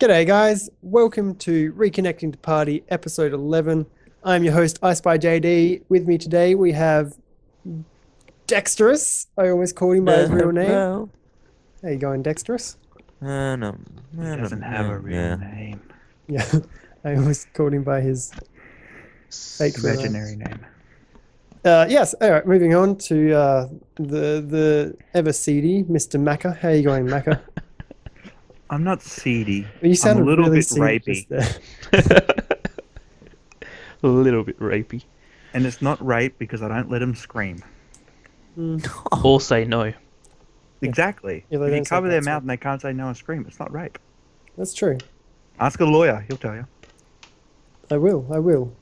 G'day guys, welcome to Reconnecting to Party episode 11. I'm your host Ice by JD. With me today we have Dexterous. I almost called him by his real name. Bro. How you going, Dexterous? No, He doesn't have a real name. Yeah, I almost called him by his fake real name. Imaginary name. Yes, alright, moving on to the ever seedy Mr. Macca. How you going, Macca? I'm not seedy. You sounded I'm a little really bit seedy rapey. just there. A little bit rapey. And it's not rape because I don't let him scream. Or say no. Exactly. Yeah, they if you don't say cover their that's mouth right. and they can't say no and scream, it's not rape. That's true. Ask a lawyer, he'll tell you. I will.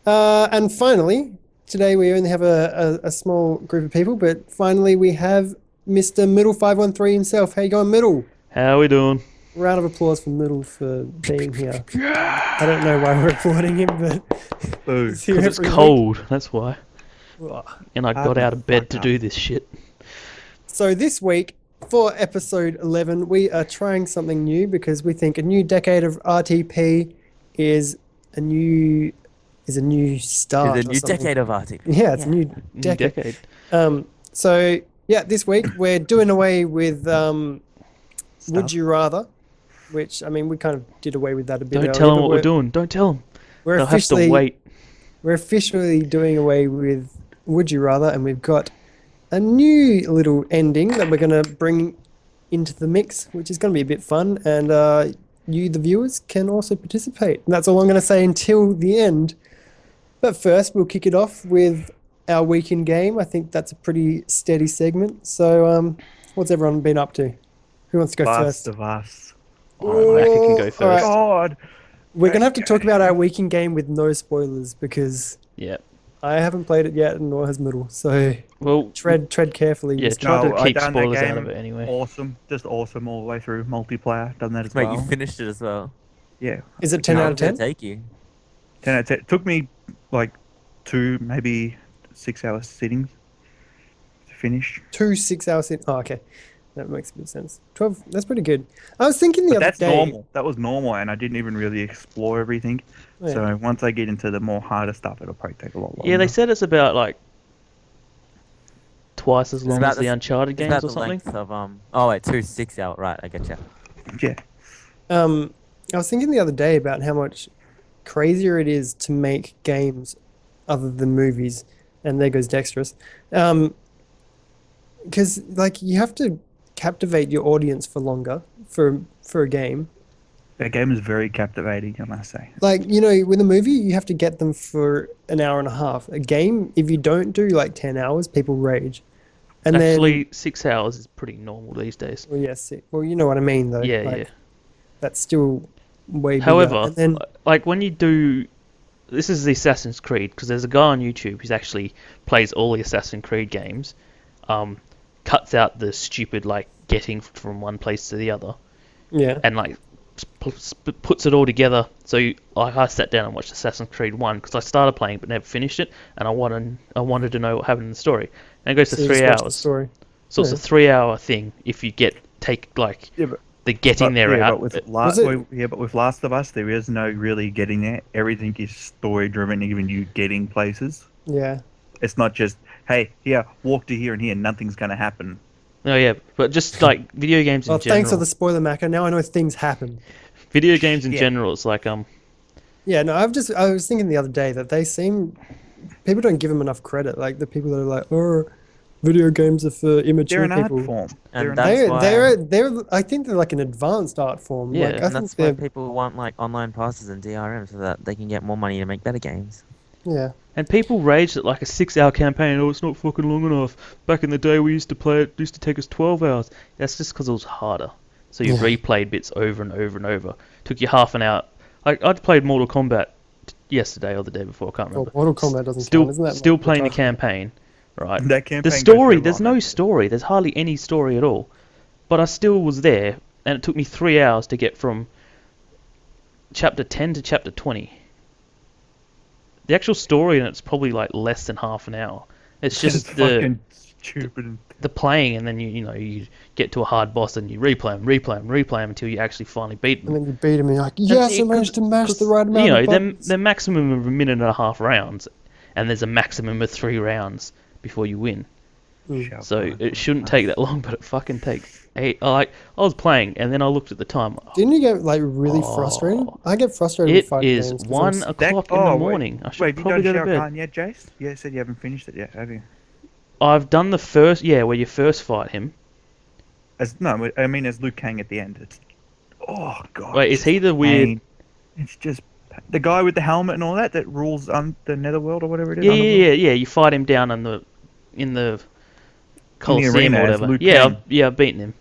And finally, today we only have a small group of people, but finally we have Mr. Middle 513 himself. How you going, Middle? How we doing? Round of applause for Middle for being here. I don't know why we're applauding him, but Boo. he's here Because it's every week. cold, that's why. Ugh. And I got out of bed to do this shit. So this week, for episode 11, we are trying something new because we think a new decade of RTP is a new start. It's a or new something. decade of RTP. Yeah, it's a new New decade. So yeah, this week we're doing away with Would You Rather, which I mean we kind of did away with that a bit. Don't earlier, tell them but what we're doing. Don't tell them. We're They'll have to officially wait. we're officially doing away with Would You Rather, and we've got a new little ending that we're going to bring into the mix, which is going to be a bit fun, and you, the viewers, can also participate. And that's all I'm going to say until the end. But first, we'll kick it off with our weekend game. I think that's a pretty steady segment. So, what's everyone been up to? Who wants to go Last first? of Us. Alright, Macca can go All first. right. God. We're going to have to talk about our weekend game with no spoilers because Yeah. I haven't played it yet, and nor has Middle. So Well, tread carefully. yeah, Mr. try No, to I keep done that spoilers out game. of it anyway. Awesome. Just awesome all the way through. Multiplayer. Done that as Mate, well. you finished it as well. Yeah. Is it 10 How out long of did 10? it take you? 10 out of 10. It took me like 2, maybe 6 hours sittings to finish. 2 6 hour sit. Oh, okay. That makes a bit of sense. 12, that's pretty good. I was thinking the But other that's day. normal. That was normal, and I didn't even really explore everything. Oh, yeah. So once I get into the more harder stuff, it'll probably take a lot longer. Yeah, they said it's about like twice as long about as the the- Uncharted It's about games or the something. length of Oh wait, 2 6 hour. Right, I get you. Yeah. I was thinking the other day about how much crazier it is to make games other than movies. And there goes Dexterous. Because, like, you have to captivate your audience for longer for a game. That game is very captivating, I must say. Like, you know, with a movie, you have to get them for an hour and a half. A game, if you don't do like 10 hours, people rage. And Actually, 6 hours is pretty normal these days. then, well, yes, well, you know what I mean, though. Yeah, like, yeah. That's still way bigger. However, And then, like when you do, this is the Assassin's Creed, because there's a guy on YouTube who's actually plays all the Assassin's Creed games, cuts out the stupid like getting from one place to the other, yeah. and like puts it all together. So like I sat down and watched Assassin's Creed 1 because I started playing but never finished it, and I wanted to know what happened in the story. And it goes So to you just 3 watch the hours. story. So it's Yeah. a 3 hour thing if you take like Yeah, but, the getting there out. But with Was it- but with Last of Us, there is no really getting there. Everything is story driven, even you getting places. Yeah. It's not just, hey, here, walk to here and here, nothing's going to happen. No, yeah, but just like video games in Well, general. thanks for the spoiler, Macca. Now I know things happen. Video games in Yeah. general, it's like Yeah, no, I was thinking the other day that people don't give them enough credit. Like the people that are like, oh, video games are for They're immature an art people. form. And They're an that's why- They're I think they're like an advanced art form. Yeah, like, I And think that's why they're, people want like online passes and DRM so that they can get more money to make better games. yeah. and people rage at like a 6 hour campaign. Oh, it's not fucking long enough. Back in the day, we used to play it. Used to take us 12 hours. That's just because it was harder. So you Yeah. replayed bits over and over and over. Took you half an hour. Like I'd played Mortal Kombat yesterday or the day before. I can't Well, remember. Mortal Kombat doesn't Still, count, isn't that? still playing the retarded? campaign, right? That campaign The goes story, for a there's while. no story. There's hardly any story at all. But I still was there, and it took me 3 hours to get from chapter 10 to chapter 20. The actual story in it's probably like less than half an hour. It's just It's the fucking stupid. And the playing, and then you get to a hard boss and you replay them until you actually finally beat And them. then you beat him and you're like, And yes, I managed to mash the right amount of buttons. they're maximum of a minute and a half rounds, and there's a maximum of 3 rounds before you win. Mm. So it shouldn't take that long, but it fucking takes 8. I was playing, and then I looked at the time. Didn't you get like really frustrated? I get frustrated with It fighting is games 'cause 1 o'clock in the morning. I should Wait, have you probably done go to Shao bed. Kahn yet, Jace? Yeah, you said you haven't finished it yet, have you? I've done the first, where you first fight him. No, I mean as Liu Kang at the end. It's god. Wait, it's is he just the weird? pain. It's just the guy with the helmet and all that rules the Netherworld or whatever it is. Yeah. You fight him down in the Coliseum arena or as whatever. Liu Yeah, Kang. I've beaten him.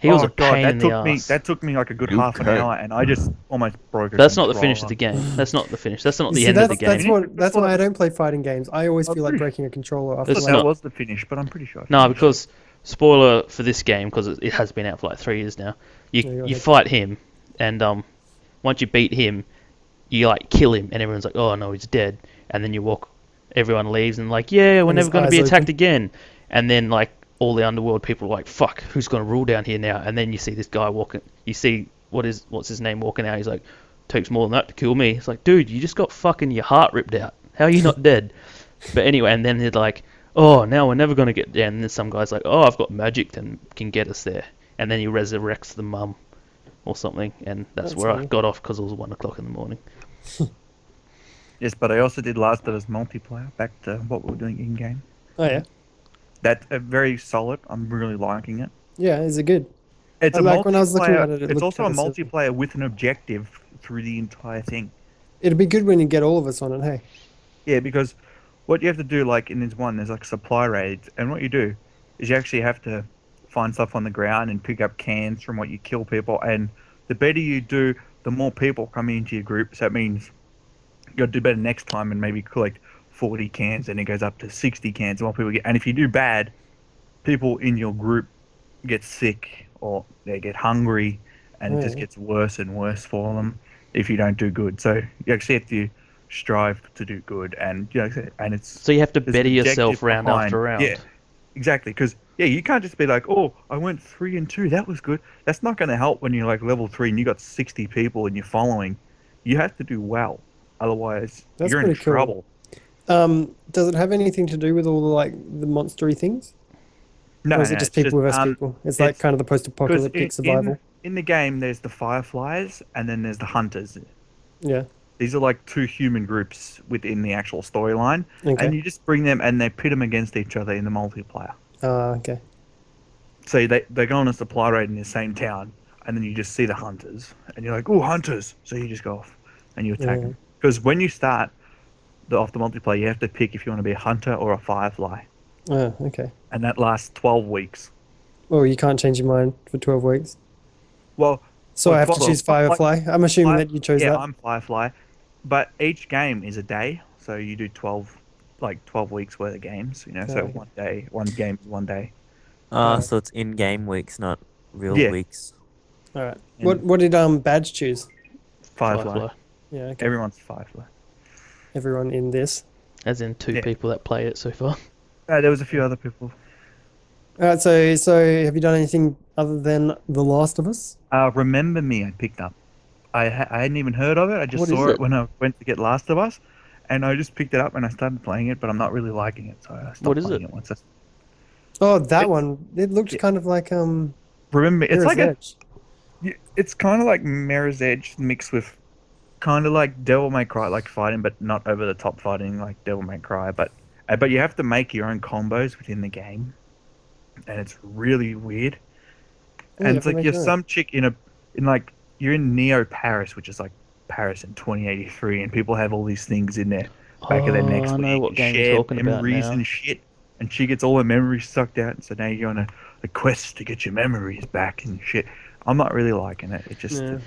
He was a pain in the ass. That took me like a good Liu half an Kang. hour, and I just almost broke a That's not the finish of controller. the game. That's not the finish. That's not You the see, end of the that's game. that's why I don't play fighting games. I always feel like pretty- breaking a controller I after thought It's like, that not- was the finish, but I'm pretty sure. I No, finished because spoiler for this game, because it has been out for like 3 years now. Yeah, go You ahead. fight him, and once you beat him, you like kill him, and everyone's like, "Oh no, he's dead." And then you walk, everyone leaves, and like, "Yeah, we're And never his going to eyes be attacked open. again." And then like all the underworld people are like, "Fuck, who's going to rule down here now?" And then you see this guy walking. You see what's his name walking out. He's like, "Takes more than that to kill me." It's like, dude, you just got fucking your heart ripped out. How are you not dead? But anyway, and then they're like, "Oh, now we're never going to get there." And then some guy's like, "Oh, I've got magic that can get us there." And then he resurrects the mum or something, and that's where I funny. got off because it was 1 o'clock in the morning. Yes, but I also did Last of Us multiplayer. Back to what we were doing in game. oh yeah, That's very solid. I'm really liking it. yeah, is it good? It's a Like, when I was looking multiplayer. at it, it It's looked also a kinda simple. multiplayer with an objective through the entire thing. It'd be good when you get all of us on it. Hey, Yeah, because what you have to do, like in this one, there's like supply raids, and what you do is you actually have to find stuff on the ground and pick up cans from what you kill people. And the better you do, the more people come into your group. So that means you got to do better next time and maybe collect 40 cans, and it goes up to 60 cans. The more people get, and if you do bad, people in your group get sick or they get hungry, and it just Yeah. gets worse and worse for them if you don't do good. So you actually have to strive to do good, and and it's So you have to there's better an yourself objective round behind- after round. Yeah, exactly. Because you can't just be like, oh, I went 3 and 2, that was good. That's not going to help when you're like level 3 and you got 60 people and you're following. You have to do well, otherwise That's you're in pretty cool. trouble. does it have anything to do with all the like the monstery things, No, or is it no, just it's people versus um, people? It's like it's- kind of the Because post-apocalyptic survival. in the game, there's the fireflies and then there's the hunters. Yeah. These are like 2 human groups within the actual storyline, Okay. and you just bring them and they pit them against each other in the multiplayer. Okay. So they go on a supply raid in the same town, and then you just see the hunters, and you're like, "Oh, hunters!" So you just go off and you attack Yeah. them. Because when you start off the multiplayer, you have to pick if you want to be a hunter or a firefly, Okay. and that lasts 12 weeks. Well, you can't change your mind for 12 weeks. Well, So well, I have to well, choose Firefly. I'm assuming that you chose yeah, that. I'm firefly, but each game is a day, so you do 12 weeks worth of games. So Okay. one game is 1 day. So it's in-game weeks, not real Yeah. weeks. All right. And- What did Badge choose? Firefly. Yeah. Okay. Everyone's firefly. Everyone in this. As in 2 Yeah. people that play it so far. There was a few other people. All right. So have you done anything other than The Last of Us? Remember Me, I picked up. I hadn't even heard of it. I just What is saw it it? when I went to get Last of Us, and I just picked it up and I started playing it, but I'm not really liking it, so I stopped What is playing it? once. Oh, that It's- one. It looked yeah. kind of like Remember, it's Mirror's like Edge. it's kind of like Mirror's Edge mixed with kind of like Devil May Cry, like fighting, but not over the top fighting like Devil May Cry. But you have to make your own combos within the game, and it's really weird. Oh, you And have it's to like make you're your own. some chick you're in Neo Paris, which is like Paris in 2083, and people have all these things in their back of their necks I where know you what can game you're share talking about memories now. and shit. And she gets all her memories sucked out, and so now you're on a quest to get your memories back and shit. I'm not really liking it. It just Yeah.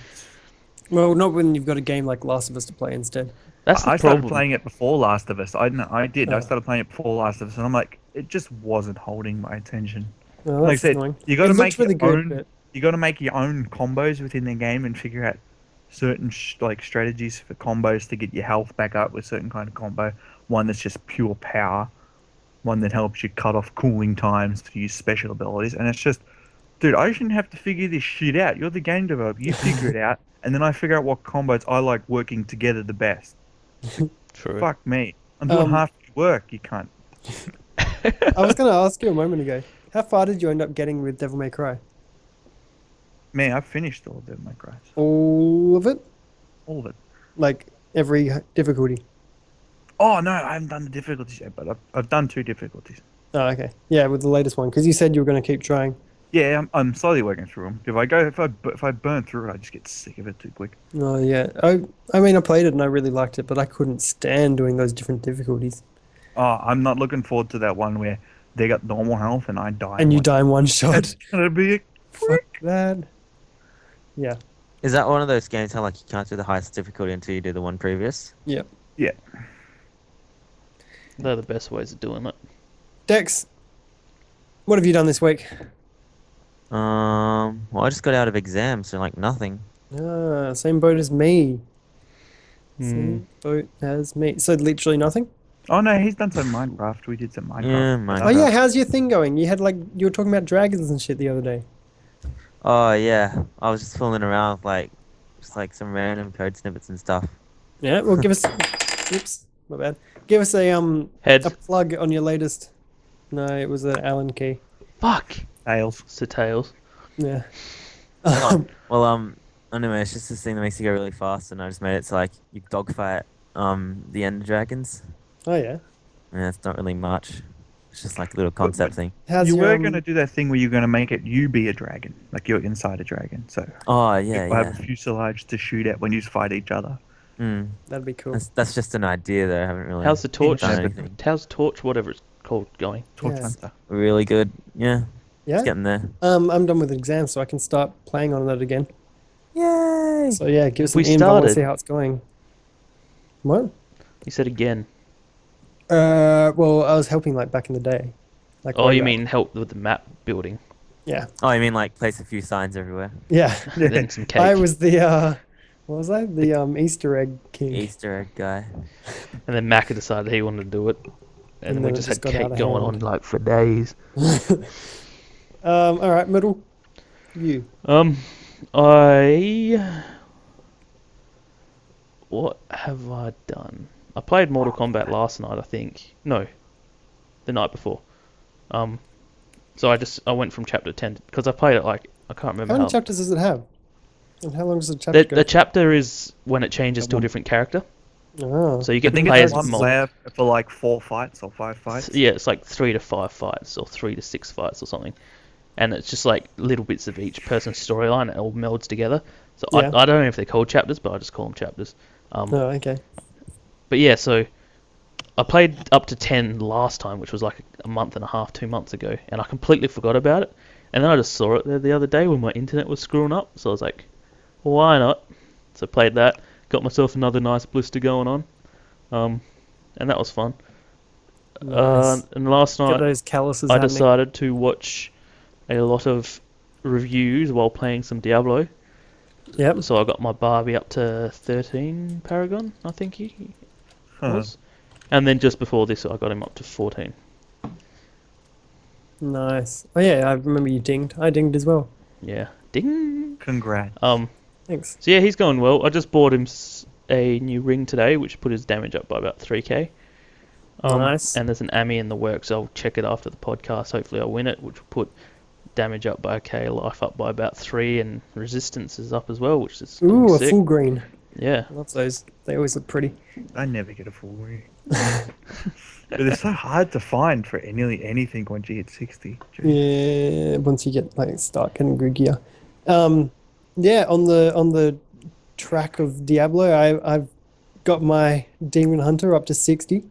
Well, not when you've got a game like Last of Us to play instead. That's the I started problem. playing it before Last of Us. I did. Oh. I started playing it before Last of Us, and I'm like, it just wasn't holding my attention. Well, Like I that's said, annoying. you got to It make looks really your good, own. but You got to make your own combos within the game and figure out certain strategies for combos to get your health back up with certain kind of combo. One that's just pure power. one that helps you cut off cooling times to use special abilities, and it's just, dude, I shouldn't have to figure this shit out. You're the game developer. You figure it out, and then I figure out what combos I like working together the best. True. Fuck me. I'm doing half the work, you cunt. I was going to ask you a moment ago, how far did you end up getting with Devil May Cry? Man, I've finished all of them, my Christ. All of it? All of it. Like every difficulty? Oh, no, I haven't done the difficulties yet, but I've done 2 difficulties. Oh, okay. Yeah, with the latest one, because you said you were going to keep trying. Yeah, I'm slowly working through them. If I burn through it, I just get sick of it too quick. Oh, yeah. I mean, I played it and I really liked it, but I couldn't stand doing those different difficulties. Oh, I'm not looking forward to that one where they got normal health and I die. And you one. die in one shot. That's gonna be a Fuck that. Yeah. Is that one of those games how like you can't do the highest difficulty until you do the one previous? Yeah. yeah. They're the best ways of doing it. Dex, what have you done this week? Well, I just got out of exams, so like nothing. Ah, same boat as me. Hmm. Same boat as me. So literally nothing? Oh no, he's done some Minecraft. We did some Minecraft. Yeah, Oh Minecraft. yeah, how's your thing going? You had like you were talking about dragons and shit the other day. Oh yeah, I was just fooling around with like just like some random code snippets and stuff. Yeah, well give us oops, my bad. Give us a Head. plug on your latest. No, it was an Allen key. Fuck. Tails. It's the tails. Yeah. Well, anyway, it's just this thing that makes you go really fast, and I just made it so like you dogfight the Ender Dragons. Oh yeah. Yeah, it's not really much. It's just like a little concept thing. How's You your, were gonna do that thing where you're gonna make it you be a dragon, like you're inside a dragon. So Oh yeah, you'll have yeah. a fuselage to shoot at when you fight each other. Mm. That'd be cool. That's just an idea though. I haven't really. How's the torch? done anything. How's torch? Whatever it's called going. Torch Yeah. Hunter. Really good. Yeah, Yeah. it's getting there. I'm done with exams, so I can start playing on that again. Yay! So yeah, give us We an info. I want to started. see how it's going. What? You said again. Well, I was helping like back in the day. Like Oh, way you back. mean help with the map building? Yeah. Oh, I mean like place a few signs everywhere. Yeah. And then some cake. I was the what was I? The Easter egg king. Easter egg guy. And then Macca decided he wanted to do it. And then we then it just just had got out cake of going hand. on like for days. All right, middle. You. What have I done? I played Mortal Kombat last night, I think. No, the night before. So I went from chapter 10 because I played it like I can't remember How many how. chapters does it have? And how long does the chapter The chapter is when it changes to a One. different character. go? Oh. So you I get to think play it's as one player for like 4 fights or 5 fights. Yeah, it's like 3 to 5 fights or 3 to 6 fights or something. And it's just like little bits of each person's storyline and it all melds together. So Yeah. I don't know if they're called chapters, but I just call them chapters. Oh, okay. But yeah, so I played up to 10 last time, which was like a month and a half, 2 months ago, and I completely forgot about it. And then I just saw it there the other day when my internet was screwing up, so I was like, well, why not? So I played that, got myself another nice blister going on, and that was fun. Nice. And last Get night those calluses I happening. decided to watch a lot of reviews while playing some Diablo. Yep. So I got my Barbie up to 13 Paragon, I think he was. And then just before this, I got him up to 14. Nice. Oh yeah, I remember you dinged. I dinged as well. Yeah. Ding! Congrats. Thanks. So yeah, he's going well. I just bought him a new ring today, which put his damage up by about 3k. Nice. And there's an Ami in the works. I'll check it after the podcast. Hopefully I'll win it, which will put damage up by a k, life up by about 3, and resistance is up as well, which is Ooh, a sick. full green. Yeah. I love those. They always look pretty. I never get a full ring. But they're so hard to find for nearly anything once you hit 60. Jeez. Yeah, once you get like start getting good gear. Yeah, on the track of Diablo, I've got my Demon Hunter up to 60,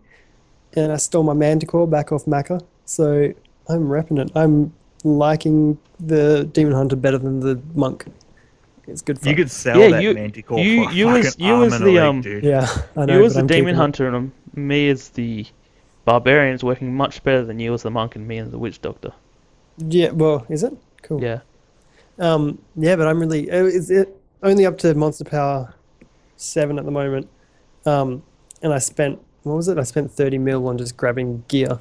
and I stole my Manticore back off Macca, so I'm repping it. I'm liking the Demon Hunter better than the Monk. It's good fun. You could sell Yeah, that you- Manticore you- for a you as- fucking you as arm and the, a leg, dude. Yeah, I know. You as but the I'm Demon keeping it. Hunter and me as the Barbarian is working much better than you as the Monk and me as the Witch Doctor. Yeah, well, is it? Cool. Yeah. Yeah, but I'm really. Is it only up to Monster Power 7 at the moment? And I spent, what was it? I spent 30 mil on just grabbing gear.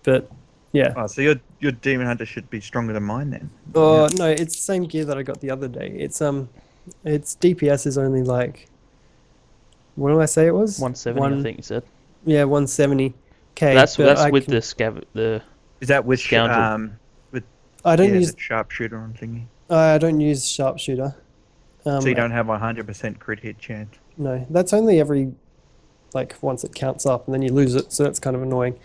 But yeah. Oh, so your demon hunter should be stronger than mine then. Oh no, it's the same gear that I got the other day. Its DPS is only like, what do I say it was? 170, I think you said. Yeah, 170k. That's but that's with the Is that with Scoundrel. with I don't yeah, use the sharpshooter on thingy? I don't use sharpshooter. So you don't have a 100% crit hit chance. No, that's only every like once it counts up, and then you lose it, so that's kind of annoying.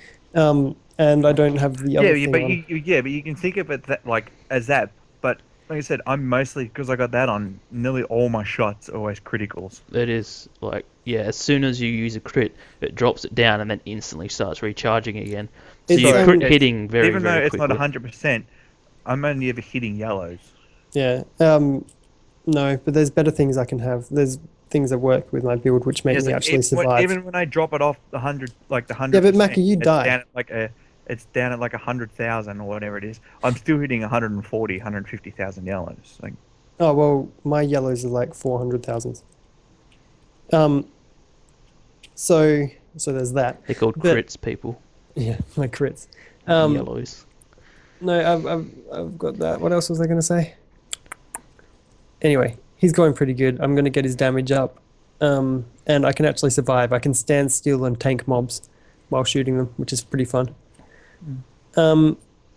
And I don't have the other thing But on. but you can think of it that like as that. But like I said, I'm mostly because I got that on. Nearly all my shots are always criticals. It is like, yeah, as soon as you use a crit, it drops it down and then instantly starts recharging again. So It's, you're crit it's- hitting very, Even though very it's not quickly. 100%, I'm only ever hitting yellows. Yeah. No, but there's better things I can have. There's things that work with my build which make me actually survive. Even when I drop it off the 100, like the 100%, Yeah, but Macca, you it's die. Down at like it's down at like 100,000 or whatever it is. I'm still hitting 140, 150,000 yellows. Like, Oh well, my yellows are like 400,000. So there's that. They're called But- crits, people. Yeah, my crits. Yellows. No, I've got that. What else was I going to say? Anyway, he's going pretty good. I'm going to get his damage up, and I can actually survive. I can stand still and tank mobs while shooting them, which is pretty fun.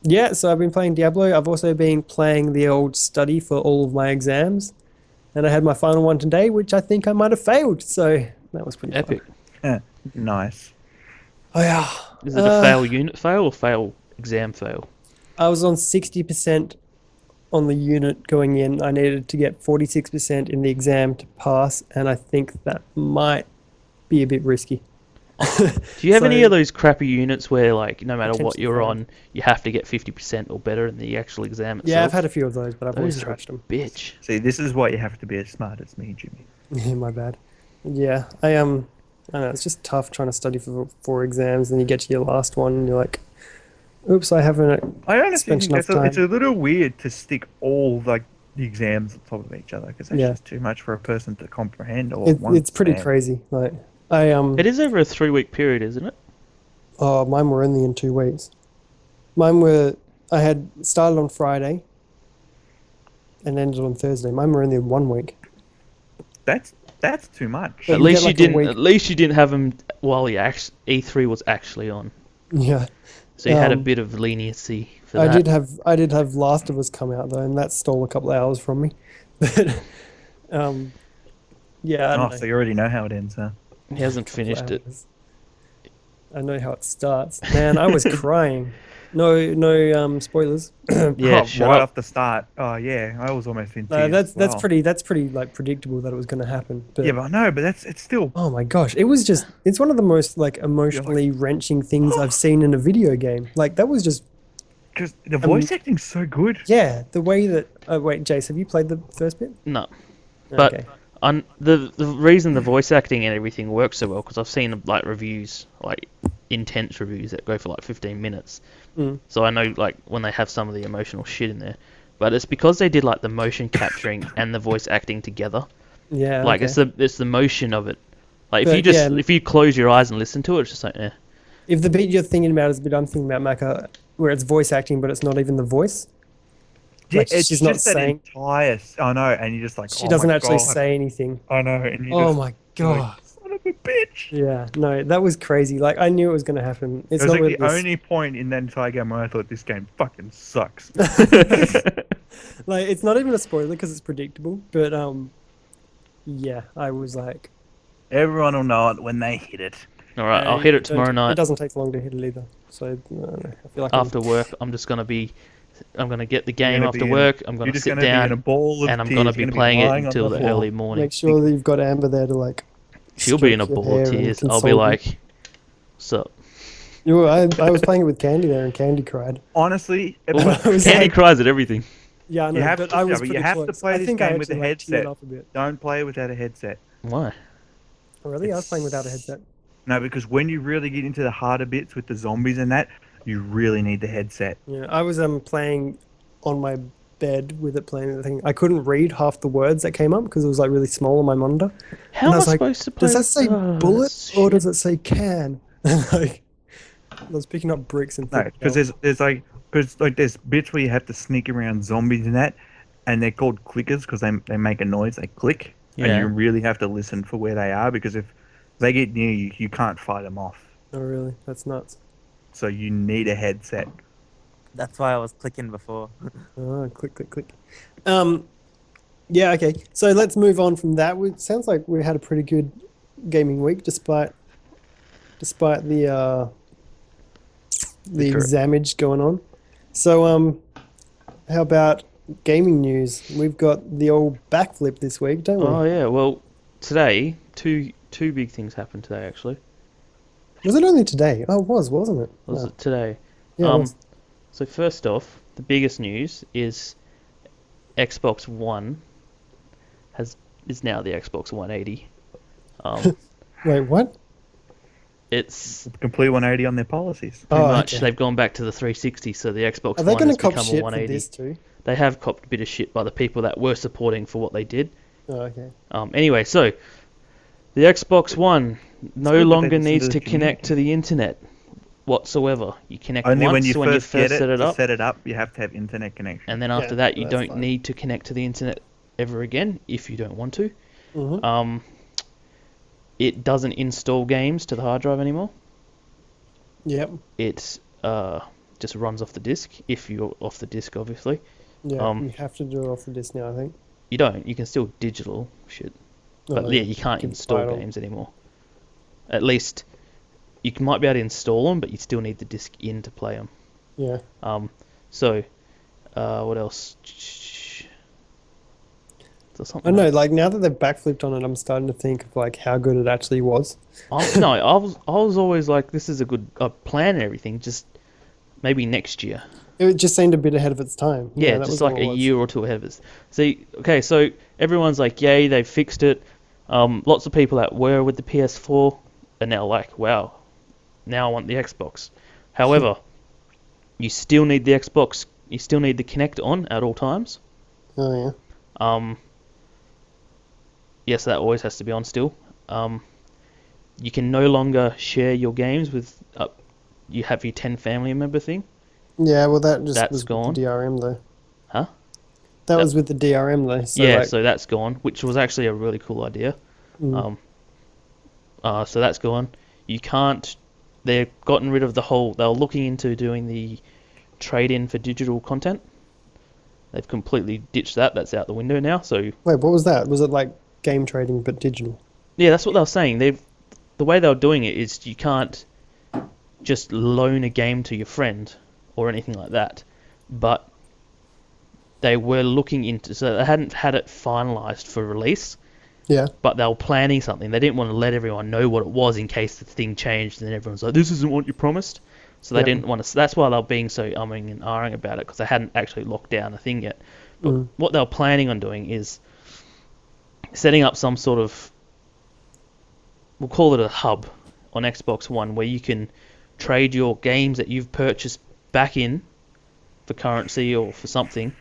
Yeah, so I've been playing Diablo. I've also been playing the old study for all of my exams, and I had my final one today, which I think I might have failed. So that was pretty Epic. fun. nice. Oh yeah. Is it a fail unit fail or fail exam fail? I was on 60% on the unit going in. I needed to get 46% in the exam to pass, and I think that might be a bit risky. Do you have any So- of those crappy units where, like, no matter what Potentially you're fail. on, you have to get 50% or better in the actual exam itself? Yeah, I've had a few of those, but I've always Those are a trashed them. bitch. See, this is why you have to be as smart as me, Jimmy. Yeah, my bad. Yeah, I don't know, it's just tough trying to study for 4 exams, and you get to your last one, and you're like, oops, I haven't I honestly spent think enough it's a time. little weird to stick all like the exams on top of each other because that's Yeah. just too much for a person to comprehend. Or It's pretty understand. crazy. Like, It is over a 3-week period, isn't it? oh, mine were only in 2 weeks. I had started on Friday and ended on Thursday. Mine were only in 1 week. That's too much. But At you least get, like, a you didn't. week- At least you didn't have them while E3 was actually on, Yeah. so you had a Um, bit of leniency for I that. did have Last of Us come out though, and that stole a couple of hours from me. But yeah, I don't Oh, know. so you already know how it ends, huh? He hasn't Couple finished it. hours. I know how it starts. Man, I was crying. No spoilers. Yeah, Oh, shut right up. off the start. Oh yeah, I was almost in No, tears. that's Wow. pretty like predictable that it was going to happen. But Yeah, but I know, but it's still. oh my gosh, it's one of the most like emotionally wrenching things I've seen in a video game. Like that was just Because the voice acting's so good. yeah, the way that wait, Jace, have you played the first bit? No, but Okay. the reason the voice acting and everything works so well, because I've seen like reviews, like intense reviews that go for like 15 minutes. Mm. So I know like when they have some of the emotional shit in there, but it's because they did like the motion capturing and the voice acting together. Yeah. Like okay. it's the motion of it. Like But, yeah. if you close your eyes and listen to it, it's just like If the bit you're thinking about is the bit I'm thinking about, Maka, where it's voice acting, but it's not even the voice. Yeah, Like, it's she's just not that saying. entire. I know, and you're just like. She oh doesn't my actually God. say anything. I know, and you Oh just. my you're like, god. son of a bitch. Yeah, no, that was crazy. Like I knew it was going to happen. It It's was not like really the only point in that entire game where I thought this game fucking sucks. like it's not even a spoiler because it's predictable. But yeah, I was like, Everyone will know it when they hit it. all right, I'll "Hey, hit it don't- tomorrow It night doesn't take long to hit it either. So I don't know. I feel like after work. I'm gonna get the game gonna after be in- work. I'm You're gonna just sit going to be in a down ball of and I'm tears. gonna You're be playing it lying on until the floor. early morning. make sure that you've got Amber there to like. She'll be in a stroke your ball of hair and tears. I'll console be you. like, "So I was playing it with Candy there, and Candy cried. Honestly, And I was Candy like, cries at everything." yeah, I know, You have but to- I yeah, was but you pretty have to close. play I this think I game with actually a like teared headset. up a bit. don't play without a headset. Why? Oh, really? I was playing without a headset. No, because when you really get into the harder bits with the zombies and that, you really need the headset. Yeah, I was playing on my bed with it playing the thing. I couldn't read half the words that came up because it was like really small on my monitor. How And I am I was like, supposed to play? Does that say Oh, bullet that's or shit. does it say can? like, I was picking up bricks and No, thick because shell. there's bits where you have to sneak around zombies and that, and they're called clickers because they make a noise. They click, and Yeah. you really have to listen for where they are because if they get near you, you can't fight them off. Oh, really? That's nuts. So you need a headset. That's why I was clicking before. Oh, click, click, click. Um, yeah, okay. So let's move on from that. It sounds like we had a pretty good gaming week, despite the Victor, examage going on. So, how about gaming news? We've got the old backflip this week, don't Oh we? yeah. Well, today two big things happened today actually. Was it only today? Oh, it was, wasn't it? Was Oh, it today? yeah, it was. So first off, the biggest news is Xbox One is now the Xbox 180. Wait, what? It's complete 180 on their policies. pretty Oh, much okay. they've gone back to the 360, so the Xbox Are they One going to has cop become a shit for 180. this too? They have copped a bit of shit by the people that were supporting for what they did. Oh, okay. Anyway, so the Xbox One no good that they longer listen to needs the to connect to the internet whatsoever. You connect Only when once you when you first get first set it to up, set it up, you have to have internet connection. and then Yeah, after that you that's don't fine. need to connect to the internet ever again if you don't want to. Mm-hmm. It doesn't install games to the hard drive anymore. Yep. It just runs off the disk if you're off the disk, obviously. Yeah, you have to do it off the disc now, I think. You don't. You can still digital shit, but Oh, yeah, you can't can install buy it all. games anymore. At least might be able to install them, but you still need the disc in to play them. Yeah. So what else? So I something know, else. like now that they've backflipped on it, I'm starting to think of like how good it actually was. No, I was always like, this is a good plan and everything. Just maybe next year. It just seemed a bit ahead of its time. Yeah, That just was like all a it was. year or two ahead of us. See, okay, so everyone's like, yay, they fixed it. Lots of people that were with the PS4 are now like, wow, now I want the Xbox. However, you still need the Xbox. You still need the Kinect on at all times. Oh yeah. Yes, that always has to be on still. You can no longer share your games with. You have your 10 family member thing. Yeah, well that just That's was with gone. the DRM though. Huh? That That- was with the DRM though. So Yeah, like, so that's gone, which was actually a really cool idea. mm, So that's gone. You can't. They've gotten rid of the whole. They were looking into doing the trade-in for digital content. They've completely ditched that. That's out the window now. So wait, what was that? Was it like game trading but digital? yeah, that's what they were saying. The way they were doing it is you can't just loan a game to your friend or anything like that. But they were looking into. So they hadn't had it finalized for release. Yeah. But they were planning something. They didn't want to let everyone know what it was in case the thing changed and then everyone's like, this isn't what you promised. So they Yep. didn't want to. That's why they were being so umming and ahhing about it, because they hadn't actually locked down the thing yet. But what they were planning on doing is setting up some sort of, we'll call it a hub on Xbox One, where you can trade your games that you've purchased back in for currency or for something,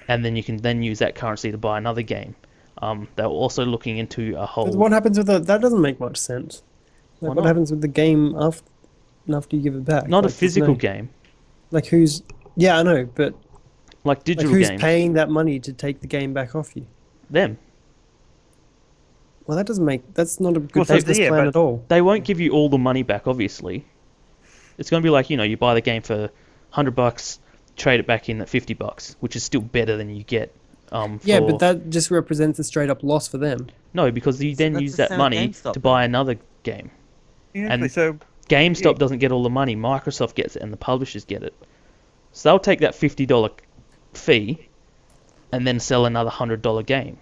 and then you can then use that currency to buy another game. They were also looking into a But whole. what happens with that doesn't make much sense. Why Like what not? happens with the game after you give it back? Not a Like, there's physical no- game, Like who's? Yeah, I know, but like like digital who's games. paying that money to take the game back off you? Them. Well, that doesn't make. That's not a Well, good so business yeah, plan but- at all. They won't give you all the money back, obviously. It's going to be like, you buy the game for $100, trade it back in at $50, which is still better than you get. Yeah, for... but that just represents a straight up loss for them. No, because you then That's use the that same with money GameStop, to though. buy another game. Exactly. And- So GameStop Yeah. doesn't get all the money. Microsoft gets it, and the publishers get it. So they'll take that $50 fee and then sell another $100 game,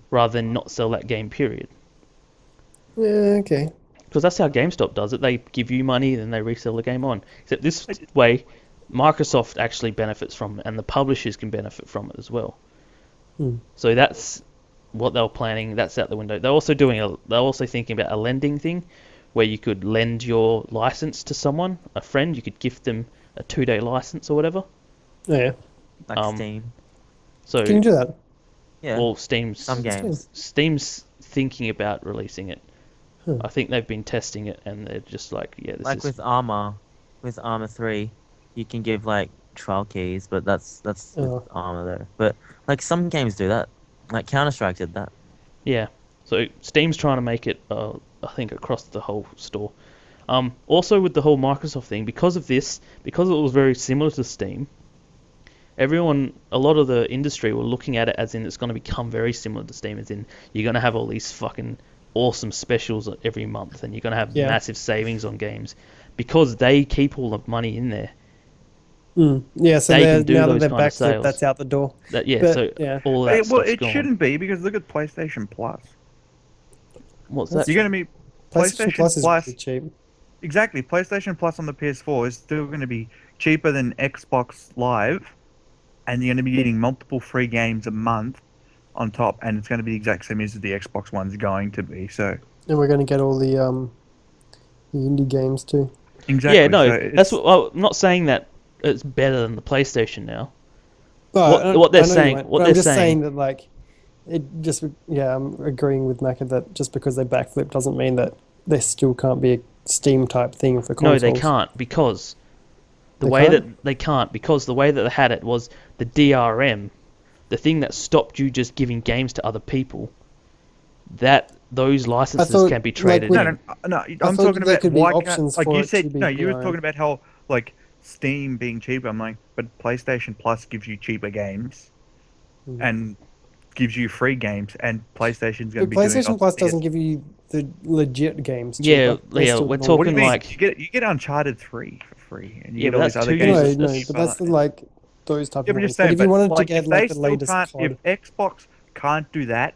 rather than not sell that game, period. Yeah, okay. Because that's how GameStop does it. They give you money, then they resell the game on. Except this way, Microsoft actually benefits from it, and the publishers can benefit from it as well. So that's what they were planning. That's out the window. They're also thinking about a lending thing, where you could lend your license to someone, a friend. You could gift them a 2-day license or whatever. Oh, yeah. Like Steam. So, Can you do that? Yeah. well, Some games. Steam's thinking about releasing it. I think they've been testing it, and they're just like, yeah, this Like is with Armor 3, you can give like trial keys, but that's with Oh, Armor though. But like some games do that. Like Counter-Strike did that. yeah. So Steam's trying to make it, I think, across the whole store. Also with the whole Microsoft thing, because of this, because it was very similar to Steam, a lot of the industry were looking at it as in it's going to become very similar to Steam, as in you're going to have all these fucking awesome specials every month, and you're going to have yeah. massive savings on games, because they keep all the money in there. Yeah, so They can do now that those they're kind of backflipped, sales. that's out the door. That yeah, But so yeah, all of that Well, stuff's it gone. shouldn't be because look at PlayStation Plus. What's That's that? You're going to be PlayStation Plus is Plus. really cheap. Exactly, PlayStation Plus on the PS4 is still going to be cheaper than Xbox Live, and you're going to be getting multiple free games a month on top, and it's going to be the exact same as the Xbox One's going to be. So And we're going to get all the indie games too. Yeah, exactly, no, so that's it's what, well, I'm not saying that it's better than the PlayStation now. But What they're I know you saying, won't, what but they're I'm just saying, saying that like it just yeah, I'm agreeing with Macca that just because they backflip doesn't mean that there still can't be a Steam type thing for no, they consoles. can't because They can't? the way that they had it was the DRM, the thing that stopped you just giving games to other people. That those licenses thought, can be like, traded with- no, in. no. I I'm thought talking there about could be why can't, options like for you it to said. be No, you were DRM. talking about how like Steam being cheaper. I'm like, but PlayStation Plus gives you cheaper games, and gives you free games, and PlayStation's going But to be doing it on PlayStation Plus PS. doesn't give you the legit games Yeah, cheaper. They're yeah, still we're normal What do you talking mean? games. like You get Uncharted 3 for free, and you yeah, get but all these that's other 2 games years. No, for but that's free. like those type Yeah, of but just ones. But saying, if you but wanted to like get if like they the still latest can't, if COD, Xbox can't do that,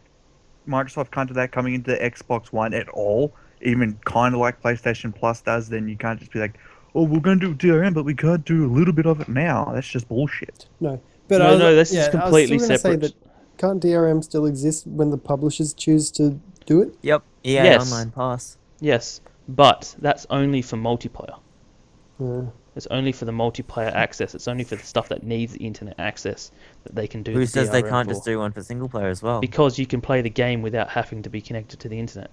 Microsoft can't do that coming into the Xbox One at all, even kind of like PlayStation Plus does, then you can't just be like, oh, we're going to do DRM, but we can't do a little bit of it now. That's just bullshit. no. But No, no, this is yeah, I was still completely going to say separate. that can't DRM still exist when the publishers choose to do it? Yep. EA Yes. Online Pass. Yes, but that's only for multiplayer. Yeah. It's only for the multiplayer access. It's only for the stuff that needs the internet access that they can do Who the says they DRM can't for. just do one for single player as well? Because you can play the game without having to be connected to the internet.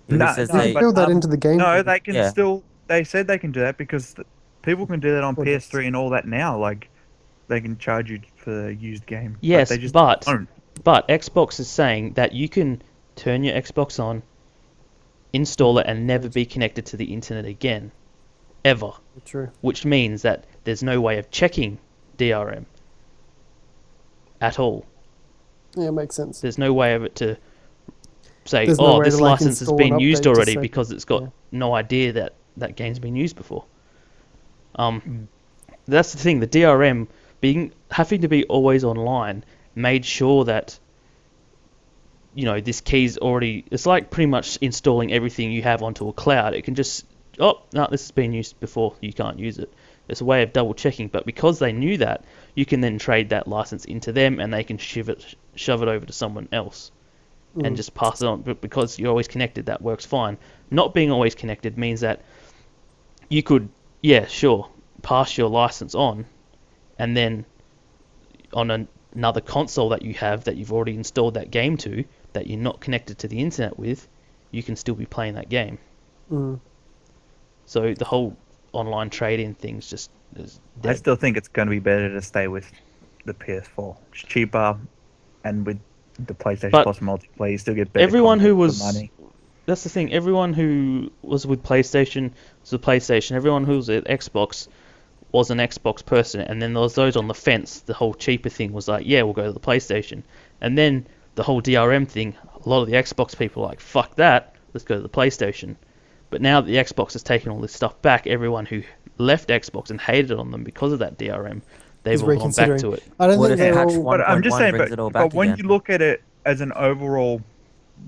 Who No, says You no, can they? but build that into the game. no, too. they can Yeah. still. They said they can do that because people can do that on Or PS3 and all that now. Like they can charge you for a used game. Yes, but they just but don't. Xbox is saying that you can turn your Xbox on, install it, and never be connected to the internet again, ever. True. Which means that there's no way of checking DRM at all. Yeah, it makes sense. There's no way of it to say, There's no way this to, like, license has install been an used update to already say- because it's got yeah. no idea that that game's been used before. That's the thing. The DRM having to be always online made sure that this key's already. It's like pretty much installing everything you have onto a cloud. It can just no, this has been used before. You can't use it. It's a way of double checking. But because they knew that, you can then trade that license into them, and they can shove it over to someone else, and just pass it on. But because you're always connected, that works fine. Not being always connected means that you could, pass your license on, and then on another console that you have that you've already installed that game to, that you're not connected to the internet with, you can still be playing that game. So the whole online trade-in thing's just is I dead. still think it's going to be better to stay with the PS4. It's cheaper, and with the PlayStation But Plus multiplayer, you still get better everyone who content for was money. That's the thing. Everyone who was with PlayStation was with PlayStation. Everyone who was at Xbox was an Xbox person. And then there was those on the fence. The whole cheaper thing was like, yeah, we'll go to the PlayStation. And then the whole DRM thing, a lot of the Xbox people are like, fuck that, let's go to the PlayStation. But now that the Xbox has taken all this stuff back, everyone who left Xbox and hated on them because of that DRM, they've He's all gone back reconsidering. to it. I don't What think if they're patch all. But I'm just 1.1 saying, brings it all back but when again? you look at it as an overall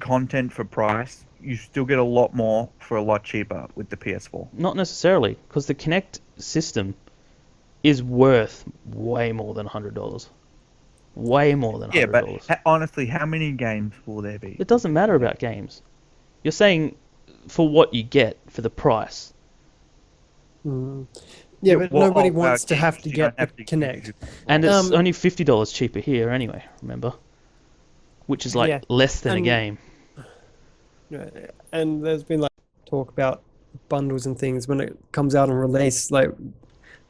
content for price, you still get a lot more for a lot cheaper with the PS4. Not necessarily, because the Kinect system is worth way more than $100. Way more than $100. Yeah, but honestly, how many games will there be? It doesn't matter about games. You're saying for what you get for the price. Yeah, but Well, nobody wants to games have to you get don't have the to Kinect. use. And it's Um, only $50 cheaper here anyway, remember? Which is like Yeah, less than a and- game. Yeah, and there's been like talk about bundles and things when it comes out on release, like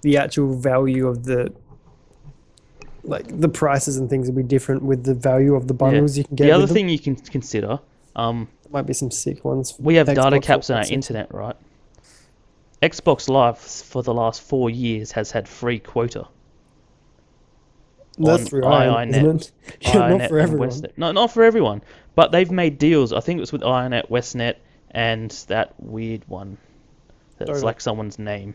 the actual value of the prices and things will be different with the value of the Yeah. bundles you can The get other with them. thing you can consider, Might be some sick ones. For we have data Xbox caps on our 360. internet, right? Xbox Live for the last 4 years has had free quota That's on through IONET, isn't it? Yeah, not IONET for and everyone. Westnet. No, not for everyone, but they've made deals. I think it was with IONET, Westnet, and that weird one. That's Donut. like someone's name.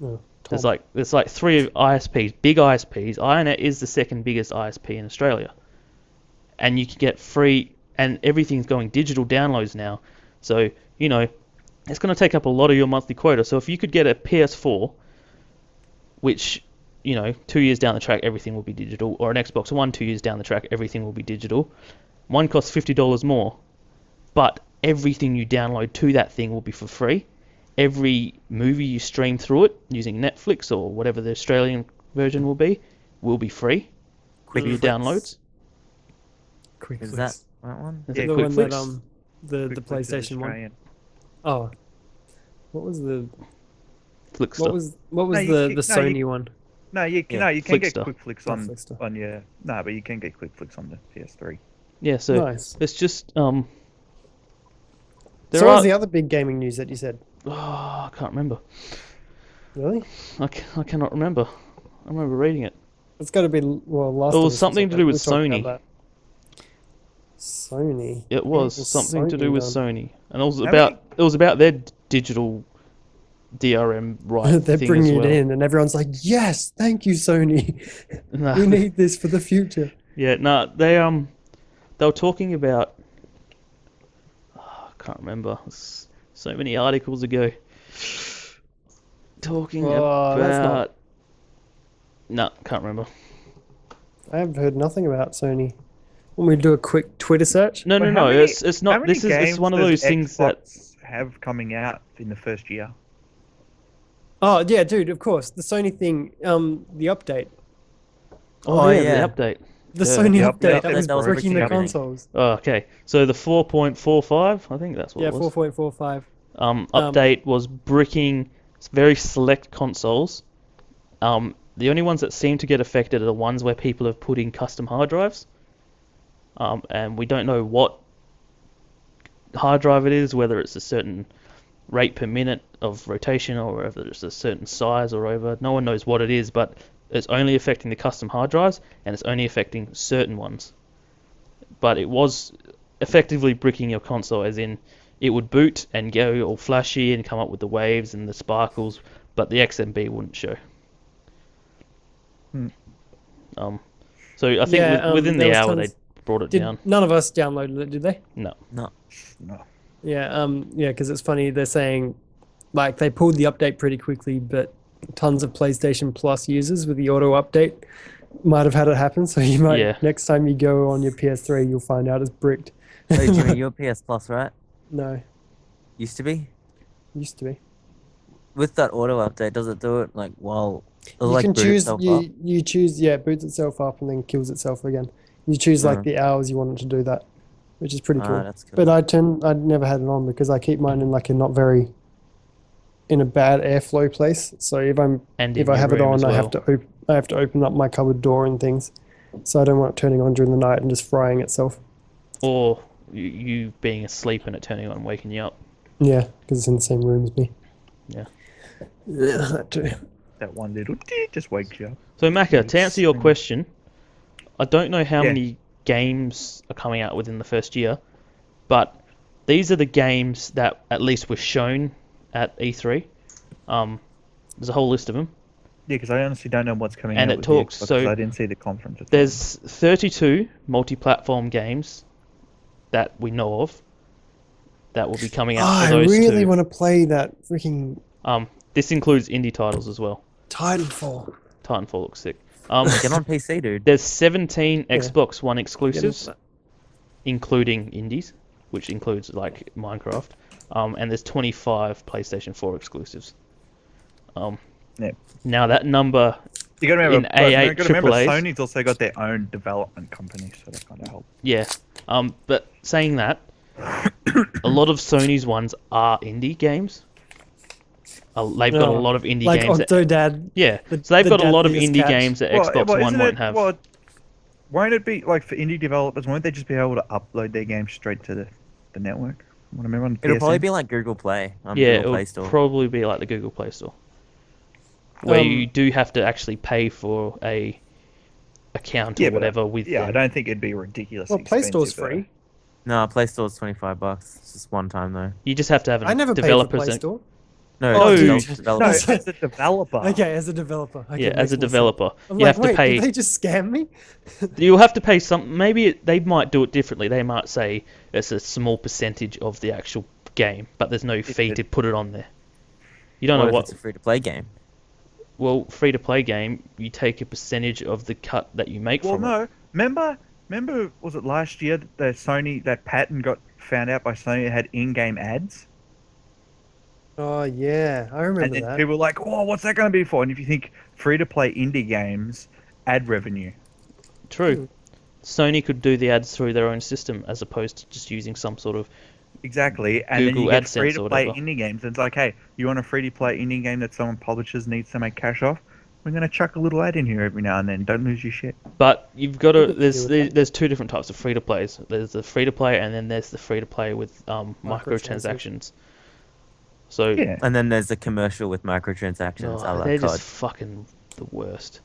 Oh, There's Tom. like three ISPs, big ISPs. IONET is the second biggest ISP in Australia, and you can get free, and everything's going digital downloads now. So it's going to take up a lot of your monthly quota. So if you could get a PS4, which 2 years down the track everything will be digital, or an Xbox One 2 years down the track everything will be digital. One costs $50 more, but everything you download to that thing will be for free. Every movie you stream through it using Netflix or whatever the Australian version will be free for Quick your Flicks. downloads. Quick Is Flicks. that right one? Is Yeah, it The Quick one Flicks? that the Quick Flicks is PlayStation one. Australian. Oh, what was the Flickster. what was No, the Sony one? No, you Yeah, no, you can get Flickster. quick flicks Oh, on Flickster. your no, but you can get quick flicks on the PS3. Yeah, so Nice. it's just So there what are was the other big gaming news that you said? I can't remember. Really? I cannot remember. I remember reading it. It's got to be last. It time was we saw something to do with we talked about Sony. that. Sony. It What was something to do Sony with done? Sony, and it was How about their digital DRM right They're thing bringing as it well. in, and everyone's like, "Yes, thank you, Sony. Nah. We need this for the future." Yeah, no, they were talking about. I can't remember. It's so many articles ago. Talking Oh, that's not- about. No, can't remember. I have heard nothing about Sony. Want me to do a quick Twitter search? No, Well, no, how no. many- It's How not. many This is games it's one of does those things that. Xbox have coming out in the first year? Oh yeah, dude. Of course, the Sony thing. The update, Oh, Oh, yeah, yeah. the update. the Yeah. Sony The update update that was that was breaking the breaking everything. consoles. Oh, okay. So the 4.45, I think that's what Yeah, it was. 4.45. Update was bricking very select consoles. The only ones that seem to get affected are the ones where people have put in custom hard drives. And we don't know what hard drive it is, whether it's a certain rate per minute of rotation or whether it's a certain size or whatever. No one knows what it is, but it's only affecting the custom hard drives and it's only affecting certain ones. But it was effectively bricking your console, as in it would boot and go all flashy and come up with the waves and the sparkles, but the XMB wouldn't show. Hmm. So I think Yeah, within there the was hour tons- they brought it Did down. none of us downloaded it? Did they? No. No. No. Yeah. Yeah. Because it's funny. They're saying, like, they pulled the update pretty quickly, but tons of PlayStation Plus users with the auto update might have had it happen. So you might Yeah. next time you go on your PS3, you'll find out it's bricked. Hey, Jimmy, you're PS Plus, right? No, Used to be. used to be. With that auto update, does it do it like while it'll You like can boot choose. itself up? You choose. Yeah, it boots itself up and then kills itself again. You choose like Oh. the hours you want it to do that, which is pretty cool. That's cool. But I'd never had it on because I keep mine in like a not very, in a bad airflow place. So if And if in I your have it room on, as I have well. to open up my cupboard door and things. So I don't want it turning on during the night and just frying itself. Or you being asleep and it turning on and waking you up. Yeah, because it's in the same room as me. Yeah. Yeah, that too. That one little dee just wakes you up. So Macca, to answer your Yes. question, I don't know how Yeah. many games are coming out within the first year, but these are the games that at least were shown at E3. There's a whole list of them. Yeah, because I honestly don't know what's coming And out it with talks- the Xbox, so 'cause I didn't see the conference. at all. There's 32 multi-platform games that we know of that will be coming out I for those really two. want to play that freaking This includes indie titles as well. Titanfall. Titanfall looks sick. Get on PC, dude. There's 17 Yeah. Xbox One Get into exclusives, that. including indies, which includes like Minecraft. And there's 25 PlayStation 4 exclusives. Yeah. Now that number, You gotta remember, in A8 you gotta remember AAAs. Sony's also got their own development company, so that kind of helps. yeah. But saying that, a lot of Sony's ones are indie games. They've got a Oh, lot of indie like games. Octodad, Yeah, the so they've the got a dad lot that of you just indie catch. games that Well, Xbox One isn't won't it? have. Well, won't it be like for indie developers? Won't they just be able to upload their games straight to the network? What I remember on the It'll probably PSN. be like Google Play, Yeah, Google it Play would Store. probably be like the Google Play Store, where you Um, do have to actually pay for a account or Yeah, but whatever with yeah, I them. don't think it'd be ridiculously well, Play Store's expensive though. free. No, Play Store's $25. It's just one time though. You just have to have I a never paid for developer's. Play Store. No, Oh, No, dude. No, developers. as a developer. Okay, as a developer. Okay, yeah, as makes a more sense. developer, I'm you like, have to wait, pay. did they just scam me? You'll have to pay some. Maybe they might do it differently. They might say it's a small percentage of the actual game, but there's no fee it- to put it on there. You don't What know if what. it's a free-to-play game? Well, free to play game, you take a percentage of the cut that you make Well, from it. no. Remember, was it last year that patent got found out by Sony that had in-game ads? Oh yeah, I And remember then that. people were like, "Oh, what's that going to be for?" And if you think free-to-play indie games, ad revenue. True. Sony could do the ads through their own system as opposed to just using some sort of. Exactly, and then you Google get AdSense or free-to-play whatever. indie games. And it's like, hey, you want a free-to-play indie game that someone publishes needs to make cash off? We're going to chuck a little ad in here every now and then. Don't lose your shit. But you've got to. could There's deal with that. there's two different types of free to plays. There's the free to play, and then there's the free to play with microtransactions. So Yeah. And then there's the commercial with microtransactions, a la they're just COD. fucking the worst.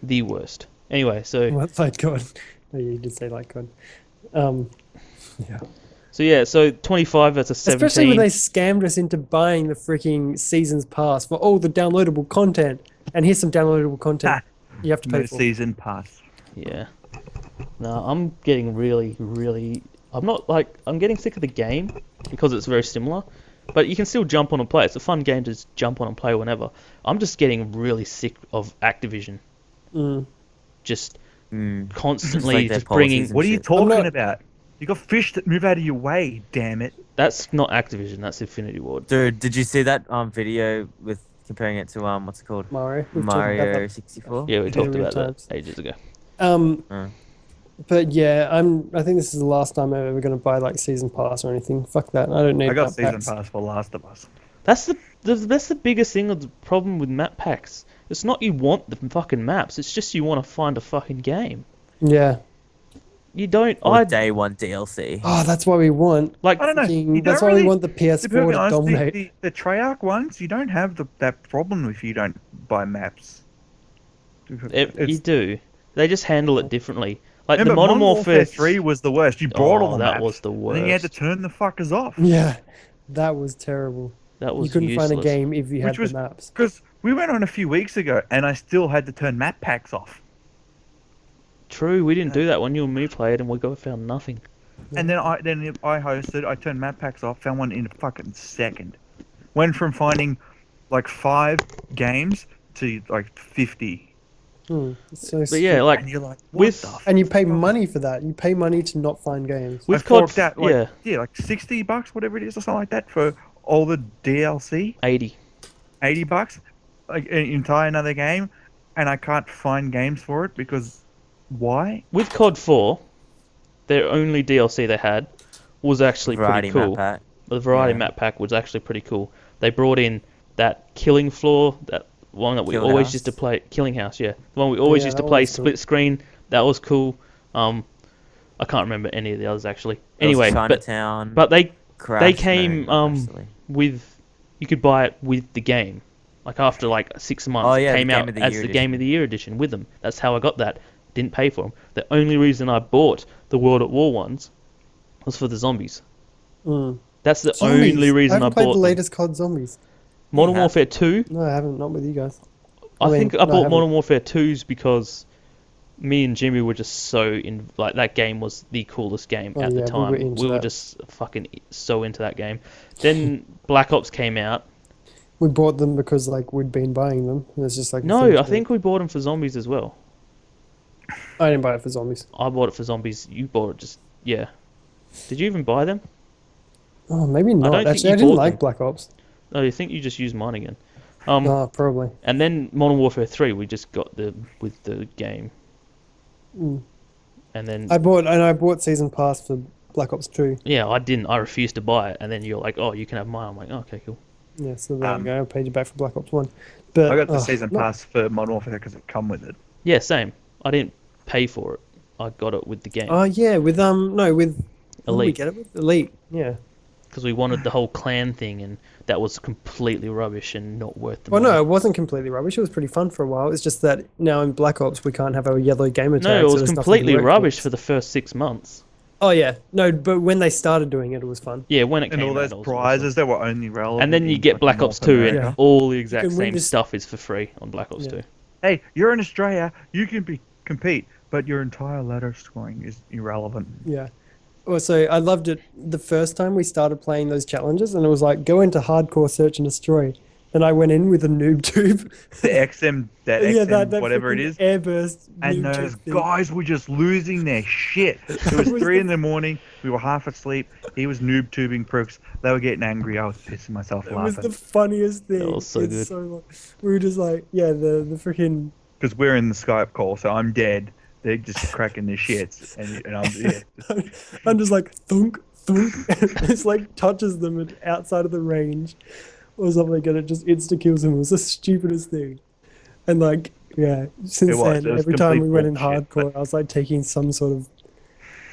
The worst. Anyway, so What like God? Oh, you did say like God. Yeah. so 25 versus 17. Especially when they scammed us into buying the freaking season's pass for all the downloadable content. And here's some downloadable content you have to pay No for. season pass. Yeah. No, I'm getting really. I'm getting sick of the game because it's very similar. But you can still jump on and play. It's a fun game to just jump on and play whenever. I'm just getting really sick of Activision. Mm. Just Mm. constantly Like their just policies bringing. and What are you shit. talking not- about? You got fish that move out of your way, damn it. That's not Activision. That's Infinity Ward. Dude, did you see that video with comparing it to what's it called? Mario. We've talked about Mario that 64? Yeah, we a talked million about times. that ages ago. Mm. But yeah, I think this is the last time I'm ever going to buy like season pass or anything. Fuck that. I don't need I got map season packs. pass for Last of Us. That's the biggest thing of the problem with map packs. It's not you want the fucking maps. It's just you want to find a fucking game. Yeah. You don't. Or day one DLC. Oh, that's what we want. Like I don't know. You That's don't why really, we want the to be PS4 perfectly to honest, dominate. the Treyarch ones, you don't have that problem if you don't buy maps. you do. They just handle it differently. Like Remember, the Modern Warfare 3 was the worst. You bought all the that maps. was the And then you had to worst. turn the fuckers off. Yeah, that was terrible. That was You couldn't find a useless. game if you had Which was the maps. because we went on a few weeks ago, and I still had to turn map packs off. True, we didn't do that when you and me played, and we found nothing. And then I hosted. I turned map packs off. Found one in a fucking second. Went from finding like 5 games to like 50. It's so But yeah, stupid. like And you're like, what with- the And you pay fuck? money for that. You pay money to not find games. with I COD, forked out like yeah, like $60, whatever it is, or something like that for all the DLC. 80. $80, like an entire another game, and I can't find games for it because why? With COD 4, their only DLC they had was actually Variety pretty cool. map pack. The variety Yeah. map pack was actually pretty cool. They brought in that killing floor, that one that we Kill always House. used to play, Killing House, yeah, the one we always Yeah, used to that play one was cool. split screen. That was cool. I can't remember any of the others actually. There was Anyway, Chinatown. but they Crash, came, no, actually. with, you could buy it with the game. Like after like 6 months, Oh, it yeah, the came Game out of the as Year the Game edition. of the Year edition with them. That's how I got that. Didn't pay for them. The only reason I bought the World at War ones was for the zombies. Mm. That's the Zombies. only reason I haven't played bought the them. latest COD Zombies. Modern You have. Warfare 2. No, I haven't. Not with you guys. I mean, think no, I I bought haven't. Modern Warfare 2s because me and Jimmy were just so in, like, that game was the coolest game Oh, at yeah, the time. we were into that. just fucking so into that game. Then Black Ops came out. We bought them because like we'd been buying them. And it's just like a thing No, to I do. think we bought them for zombies as well. I didn't buy it for zombies. I bought it for zombies. You bought it just, yeah. Did you even buy them? Oh, maybe not. don't think Actually, you I didn't bought like them. Black Ops. No, I think you just used mine again. Oh, probably. And then Modern Warfare 3, we just got with the game. Mm. And then I bought season pass for Black Ops 2. Yeah, I didn't. I refused to buy it, and then you're like, "Oh, you can have mine." I'm like, oh, "Okay, cool." Yeah, so there we Um, go. I paid you back for Black Ops 1. I But got the season not, pass for Modern Warfare because it come with it. Yeah, same. I didn't pay for it. I got it with the game. oh yeah, with no, with what did we Elite. get it with? Elite. Yeah. Because we wanted the whole clan thing, and that was completely rubbish and not worth the Well, money. no, it wasn't completely rubbish. It was pretty fun for a while. It's just that now in Black Ops we can't have our yellow gamer No, tag, it so was there's nothing to completely work rubbish towards. for the first 6 months. Oh yeah, no, but when they started doing it, it was fun. Yeah, when it And came all out, those it was prizes awesome. that were only relevant. And then you in get fucking Black Ops North 2, America. and all the exact can win same this- stuff is for free on Black Ops Yeah. 2. Hey, you're in Australia. You can compete, but your entire ladder scoring is irrelevant. Yeah. Also, I loved it the first time we started playing those challenges, and it was like go into hardcore search and destroy. And I went in with a noob tube. The XM, that Yeah, XM, that whatever it freaking is. airburst And noob those tube thing. guys were just losing their shit. It was was 3 the- in the morning. We were half asleep. He was noob tubing prooks. They were getting angry. I was pissing myself It was laughing. the funniest thing. was so good. We were just like, yeah, the freaking. Because we're in the Skype call, so I'm dead. They're just cracking their shits. And I'm, yeah. I'm just like thunk, thunk. It's like touches them outside of the range or something, and it just insta kills them. It was the stupidest thing. And like, yeah, since It was. then, It was every time complete we went in bullshit, hardcore, I was like taking some sort of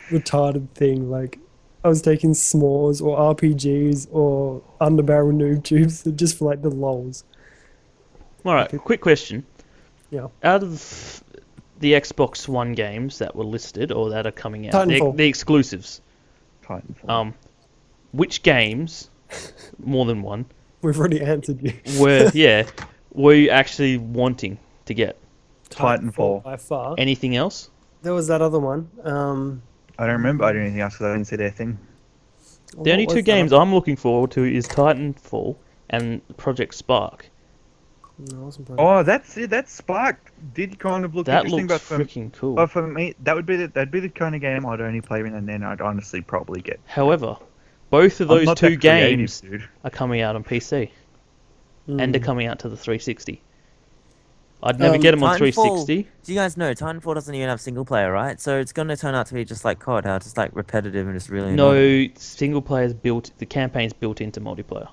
retarded thing. Like, I was taking s'mores or RPGs or underbarrel noob tubes just for like the lols. All right, quick question. Yeah. Out of the Xbox One games that were listed or that are coming out, Titanfall. the exclusives, Titanfall. which games, more than one, We've already answered you. were you actually wanting to get? Titanfall. By far. Anything else? There was that other one. I don't remember. I did anything else because I didn't see their thing. The only two games I'm looking forward to is Titanfall and Project Spark. No, it wasn't Oh, that's it. That Spark did kind of look That interesting, looks but freaking cool. for me, that'd be the kind of game I'd only play, and then I'd honestly probably get. However, both of I'm those not two that creative, games dude. are coming out on PC and Hmm. they're coming out to the 360. I'd never get them on Titanfall- 360. Do you guys know Titanfall doesn't even have single player, right? So it's going to turn out to be just like COD, how it's just like repetitive and just really annoying. No, single player's built. The campaign's built into multiplayer.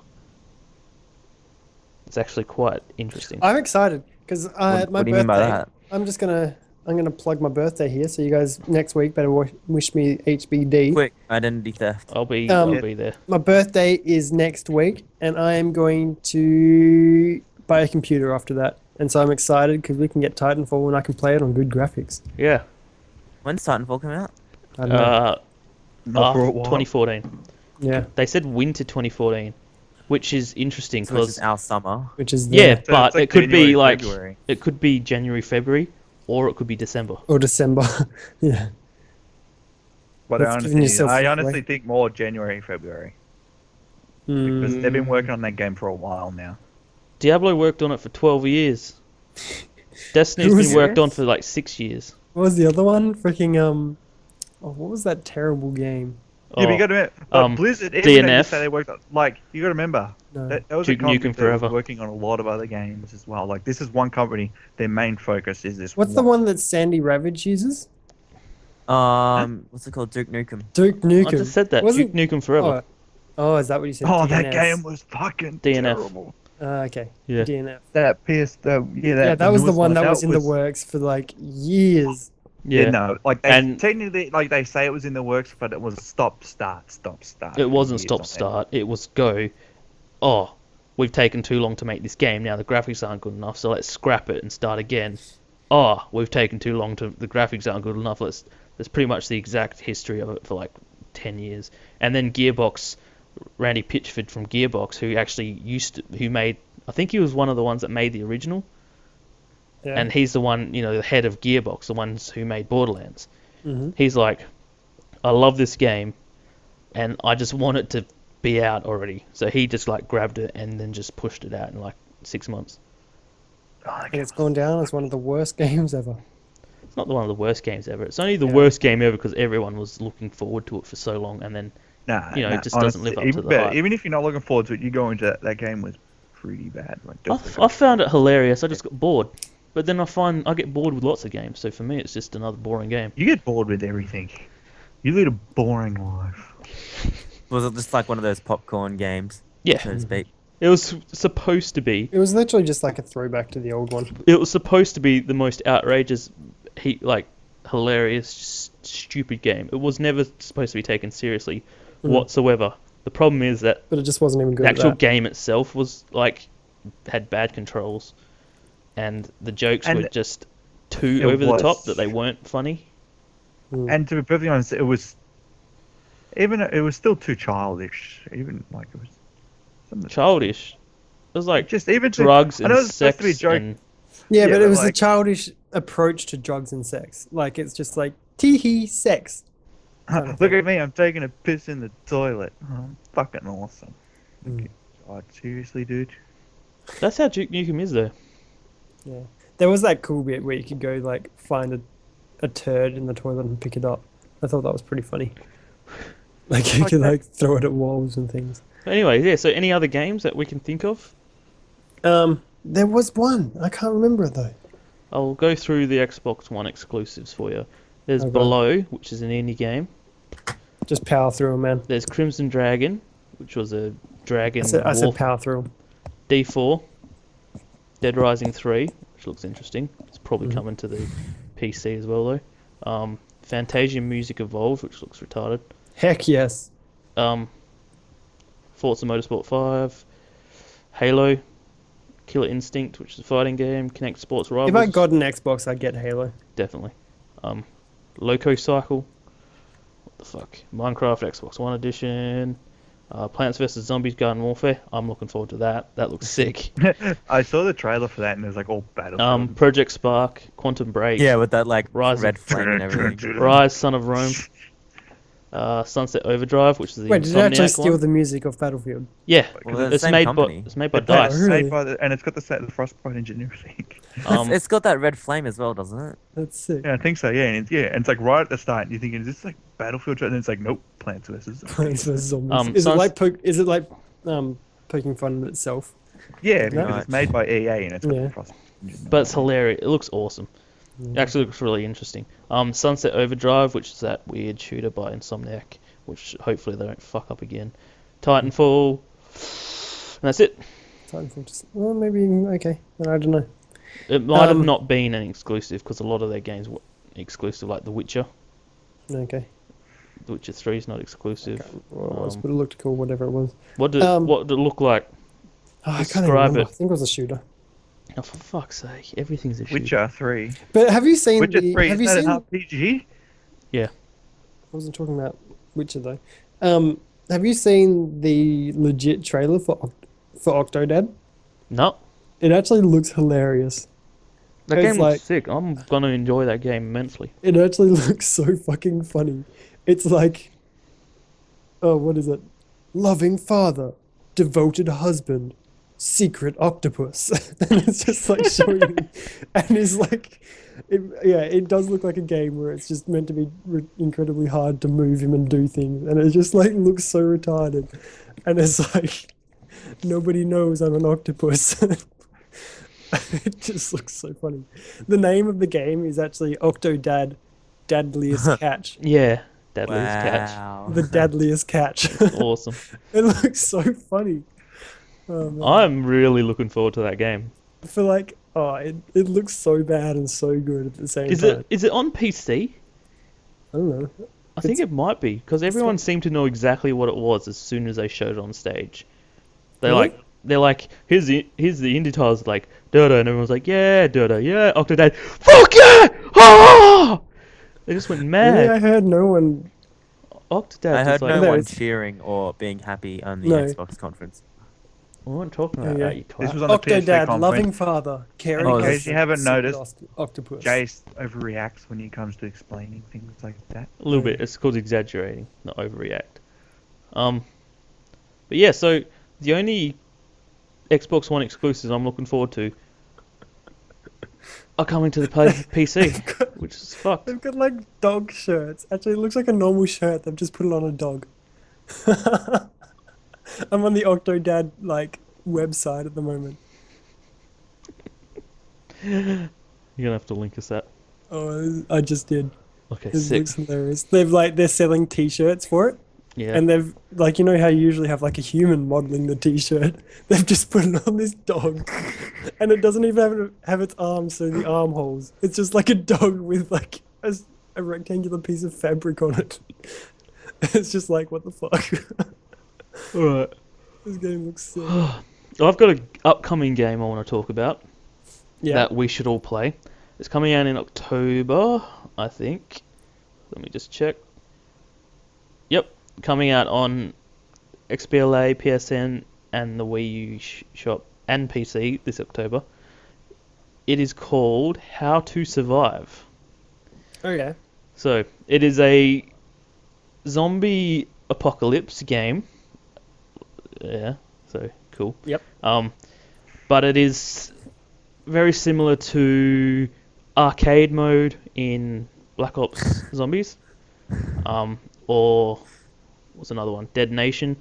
It's actually quite interesting. I'm excited because my what do you mean by birthday. that? I'm gonna plug my birthday here. So you guys next week better wish me HBD. Quick identity theft. I'll be Um, I'll be there. My birthday is next week, and I am going to buy a computer after that. And so I'm excited because we can get Titanfall and I can play it on good graphics. Yeah. When's Titanfall coming out? I don't know. Not for a while. 2014. Yeah, They said winter 2014, which is interesting So it's because just our summer. which is yeah, So but it's like it could be January, like February. it could be January, February, or it could be December. or December. Yeah, But That's giving yourself I leeway. honestly think more January, February. Because they've been Mm. working on that game for a while now. Diablo worked on it for 12 years. Destiny's Who been was worked it? on for like 6 years. What was the other one? Freaking oh, what was that terrible game? Yeah, but you Oh, got to remember, Blizzard, even though you DNF. say they worked on, like, you got to remember, No. that was Duke a company Nukem that was Forever. working on a lot of other games as well. Like, this is one company, their main focus is this What's the one that Sandy Ravage uses? What's it called? Duke Nukem. Duke Nukem. I just said that. Wasn't- Duke Nukem Forever. Oh, is that what you said? Oh, that DNS. game was fucking DNF. terrible. Okay. Yeah. DNF. That Yeah, that was the newest one that was in the was- works for like years. Yeah, no, like And- technically, like they say it was in the works, but it was stop, start. It wasn't years stop on end. start. It was go. Oh, we've taken too long to make this game. Now the graphics aren't good enough, so let's scrap it and start again. Oh, we've taken too long to. The graphics aren't good enough. That's pretty much the exact history of it for like 10 years. And then Gearbox, Randy Pitchford from Gearbox, who made. I think he was one of the ones that made the original. Yeah. And he's the one, the head of Gearbox, the ones who made Borderlands. Mhm. He's like, I love this game, and I just want it to be out already. So he just like grabbed it and then just pushed it out in like 6 months. Oh, that And game it's gone down as one of the worst games ever. It's not one of the worst games ever. It's only the Yeah. worst game ever because everyone was looking forward to it for so long, and then Nah, it just doesn't live up to the hype. Even if you're not looking forward to it, you go into that game was pretty bad. Like, I found it hilarious. I just got bored. But then I get bored with lots of games. So for me, it's just another boring game. you get bored with everything. You lead a boring life. Was it just like one of those popcorn games, Yeah, so to speak? it was supposed to be. It was literally just like a throwback to the old one. It was supposed to be the most outrageous, like hilarious, stupid game. It was never supposed to be taken seriously whatsoever. The problem is that But it just wasn't even good the at actual that. game itself was like had bad controls, and the jokes And were just too it over the was. top that they weren't funny. And to be perfectly honest, it was still too childish. Even like it was something Childish. It was like just even drugs I know and it's supposed to be a sex joke. and Yeah, but it but was a like, childish approach to drugs and sex. Like, it's just like, tee-hee, sex. kind of look thing. at me, I'm taking a piss in the toilet. Oh, I'm fucking awesome. God, seriously, dude. that's how Duke Nukem is though. Yeah. There was that cool bit where you could go, like, find a turd in the toilet and pick it up. I thought that was pretty funny. Like, you Like could, that. like, throw it at walls and things. But anyway, yeah. So any other games that we can think of? There was one. I can't remember it, though. I'll go through the Xbox One exclusives for you. There's Okay. Below, which is an indie game. Just power through 'em, man. There's Crimson Dragon, which was a dragon I said wolf. power through 'em. D4, Dead Rising 3, which looks interesting. It's probably Mhm. coming to the PC as well though. Fantasia Music Evolved, which looks retarded. Heck yes. Forza Motorsport 5, Halo, Killer Instinct, which is a fighting game. Kinect Sports Rivals. If I got an Xbox, I'd get Halo. Definitely. Loco Cycle. What the fuck? Minecraft Xbox One Edition. Plants vs Zombies Garden Warfare. I'm looking forward to that. That looks sick. I saw the trailer for that and it was like all Battlefield. Project Spark, Quantum Break, Yeah, with that like Rise red flame and everything. Rise, Son of Rome, Sunset Overdrive, which is the Wait, did it actually Insomniac steal one. the music of Battlefield? Yeah, Well, they're the it's same made company. by it's made by It's DICE. really? made by and it's got the Frostbite engine and everything. It's got that red flame as well, doesn't it? That's sick. Yeah, I think so. Yeah, and it's like right at the start. You're thinking, is this like Battlefield? And it's like, nope, Plants vs. Zombies. Plants vs Zombies. Is it like poking fun at itself? Yeah, Yeah. because it's made by EA and it's got Yeah. the Frostbite engine. But it's hilarious. It looks awesome. It actually looks really interesting. Sunset Overdrive, which is that weird shooter by Insomniac, which hopefully they don't fuck up again. Titanfall, and that's it. Titanfall just, well, maybe, okay. I don't know. It might have not been an exclusive because a lot of their games were exclusive, like The Witcher. Okay. The Witcher 3 is not exclusive. Well, it was, but it looked cool, whatever it was. What did it look like? Oh, I can't even Describe remember. it. I think it was a shooter. Oh, for fuck's sake, everything's a shooter. Witcher 3. But have you seen Witcher the... 3, Have is you that seen... an RPG? Yeah. I wasn't talking about Witcher, though. Have you seen the legit trailer for Octodad? No, It actually looks hilarious. that It's game like- looks sick. I'm gonna enjoy that game immensely. It actually looks so fucking funny. It's like... Oh, what is it? Loving father, devoted husband, secret octopus. And it's just like showing him. And it's like... it does look like a game where it's just meant to be incredibly hard to move him and do things. And it just like looks so retarded. And it's like... Nobody knows I'm an octopus. It just looks so funny. The name of the game is actually Octodad, Dadliest Catch. Yeah, Deadliest Catch. Wow. The Dadliest Catch. Awesome. It looks so funny. Oh, man. I'm really looking forward to that game. For like, it looks so bad and so good at the same Is time. it on PC? I don't know. I think it might be because everyone seemed to know exactly what it was as soon as they showed it on stage. Really? They're like, here's the indie titles, like Dota, and everyone's like, yeah, Dota, yeah, Octodad, fuck yeah, ah! They just went Really, mad. I heard no one. Octodad. I heard like, no one it's- cheering or being happy on the No. Xbox conference. We weren't talking about Yeah. that, you This twat. was on the PS3 Octodad, conference. loving father, caring Oh, In case husband, you haven't secret noticed, octopus. Jace overreacts when he comes to explaining things like that. A little bit. It's called exaggerating, not overreact. But yeah, so the only Xbox One exclusives I'm looking forward to are coming to the PC, which is fucked. They've got like dog shirts. Actually, it looks like a normal shirt. They've just put it on a dog. I'm on the Octodad like website at the moment. You're gonna have to link us that. Oh, I just did. Okay, This sick. looks hilarious. They're selling t-shirts for it. Yeah. And they've like you know how you usually have like a human modeling the t-shirt. They've just put it on this dog, and it doesn't even have its arms, so the armholes. It's just like a dog with like a rectangular piece of fabric on it. It's just like what the fuck. All right. This game looks sick. I've got an upcoming game I want to talk about Yeah. that we should all play. It's coming out in October, I think. Let me just check. Yep, coming out on XBLA, PSN, and the Wii U shop and PC this October. It is called How to Survive. Okay. So, it is a zombie apocalypse game. Yeah, so cool. Yep. But it is very similar to arcade mode in Black Ops Zombies. Or what's another one? Dead Nation,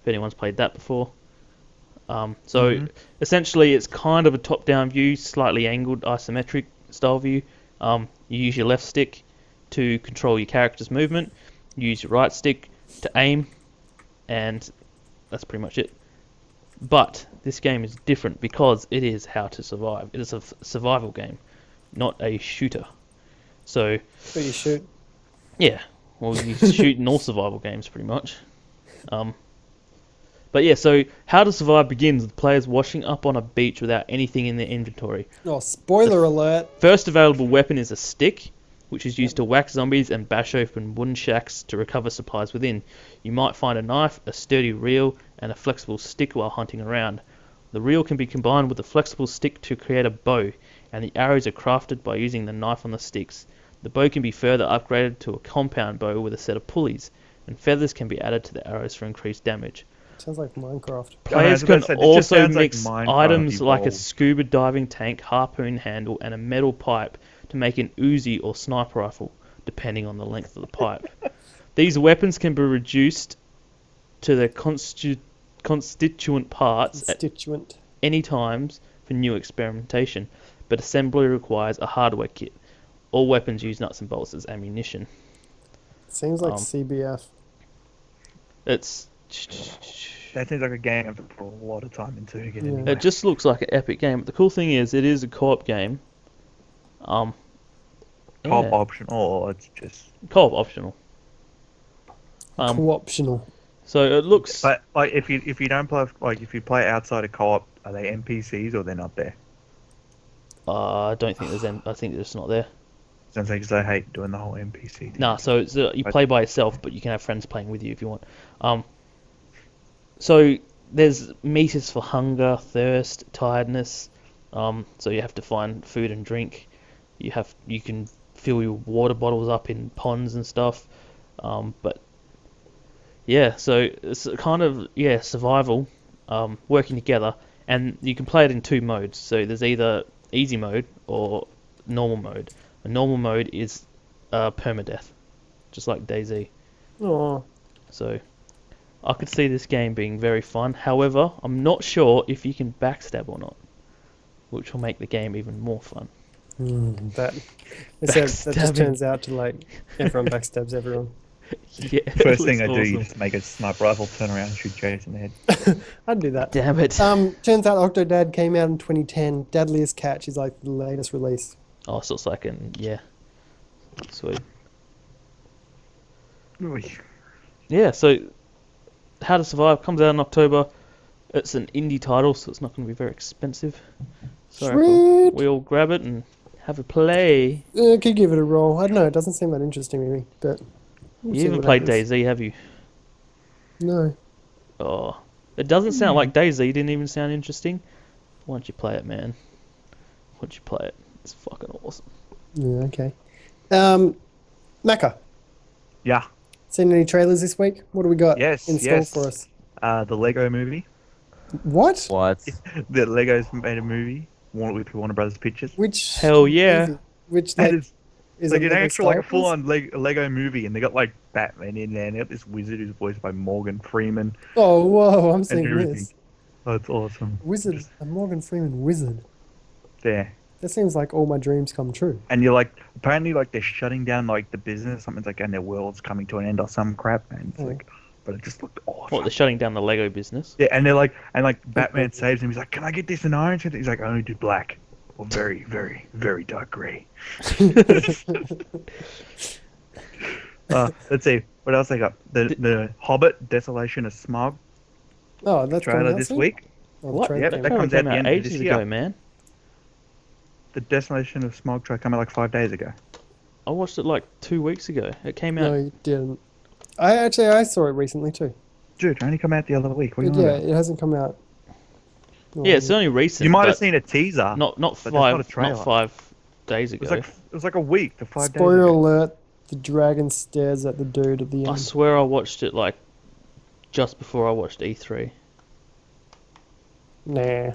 if anyone's played that before. Essentially it's kind of a top-down view, slightly angled isometric style view. You use your left stick to control your character's movement. You use your right stick to aim, and that's pretty much it. But this game is different because it is How to Survive. It is a survival game, not a shooter. So, But you shoot. yeah, well, you shoot in all survival games pretty much. But yeah, so How to Survive begins with players washing up on a beach without anything in their inventory. Oh, spoiler alert. First available weapon is a stick, which is used to whack zombies and bash open wooden shacks to recover supplies within. You might find a knife, a sturdy reel, and a flexible stick while hunting around. The reel can be combined with a flexible stick to create a bow, and the arrows are crafted by using the knife on the sticks. The bow can be further upgraded to a compound bow with a set of pulleys, and feathers can be added to the arrows for increased damage. Sounds like Minecraft. Players I can was about to say, this just also sounds like mix Minecraft items like a evolved. scuba diving tank, harpoon handle, and a metal pipe to make an Uzi or sniper rifle, depending on the length of the pipe. These weapons can be reduced to their constituent parts at Constituent. any times for new experimentation, but assembly requires a hardware kit. All weapons use nuts and bolts as ammunition. Seems like Um, CBF. It's That seems like a game I have to put a lot of time into to get anyway. It just looks like an epic game. But the cool thing is, it is a co-op game. Co-op Yeah. option, or it's just. Co-op optional. Co-optional. So it looks. But like, if you don't play, like if you play outside of co-op, are they NPCs or they're not there? I don't think there's. I think it's not there. Sounds like 'cause I hate doing the whole NPC thing. Nah. So it's, you play by yourself, but you can have friends playing with you if you want. So there's meters for hunger, thirst, tiredness. So you have to find food and drink. You can fill your water bottles up in ponds and stuff. But yeah, so it's kind of survival, working together, and you can play it in two modes. So there's either easy mode or normal mode. A normal mode is permadeath, just like DayZ. Oh, So I could see this game being very fun. However, I'm not sure if you can backstab or not, which will make the game even more fun. that just Backstabbing. turns out to like everyone backstabs everyone. Yeah. First thing I it's do, you awesome. just make a sniper rifle, turn around, and shoot Jason in the head. I'd do that. Damn it. Turns out Octodad came out in 2010. Deadliest Catch is like the latest release. Oh, so it's like sweet. Yeah, so How to Survive comes out in October. It's an indie title, so it's not going to be very expensive. So I reckon Sweet. we all grab it and have a play. Could give it a roll. I don't know. It doesn't seem that interesting to me, but we'll You see haven't what played happens. DayZ, have you? No. Oh, it doesn't sound like DayZ. Didn't even sound interesting. Why don't you play it, man? Why don't you play it? It's fucking awesome. Yeah. Okay. Macca, Yeah. seen any trailers this week? What do we got Yes. in store Yes. for us? The Lego movie. What? What? The Legos made a movie. With Warner Brothers Pictures. Which? Hell yeah. movie? Which And like it's is like it an Lego actual, like a Star Wars? full-on Lego movie, and they got like Batman in there, and they got this wizard who's voiced by Morgan Freeman. Oh, whoa! I'm And seeing everything. this Oh, it's awesome. wizard, a Morgan Freeman wizard. There. That seems like all my dreams come true. And you're like, apparently, like they're shutting down like the business. Something's like, and their world's coming to an end or some crap. And it's Oh. like, but it just looked awesome. What, they're shutting down the Lego business? Yeah, and they're like, and like Batman saves him. He's like, "Can I get this in orange?" And he's like, "I only do black, or very, very, very dark gray." Let's see what else they got. The Hobbit: Desolation of Smog Oh, that's coming trailer out this soon? week. Oh, the What? trailer Yep, came that out. comes came out the out end of ages this ago, year. man. The Desolation of Smog trailer came out like 5 days ago. I watched it like 2 weeks ago. It came out. No, you didn't. I saw it recently too. Dude, it only come out the other week. What are you But on yeah, about? it hasn't come out. Yeah, it's only recent. You might have but seen a teaser. not but that's five not a trailer. not 5 days It ago. was like a week to 5 days Spoiler ago. alert: the dragon stares at the dude at the I end. swear I watched it like just before I watched E3. Nah,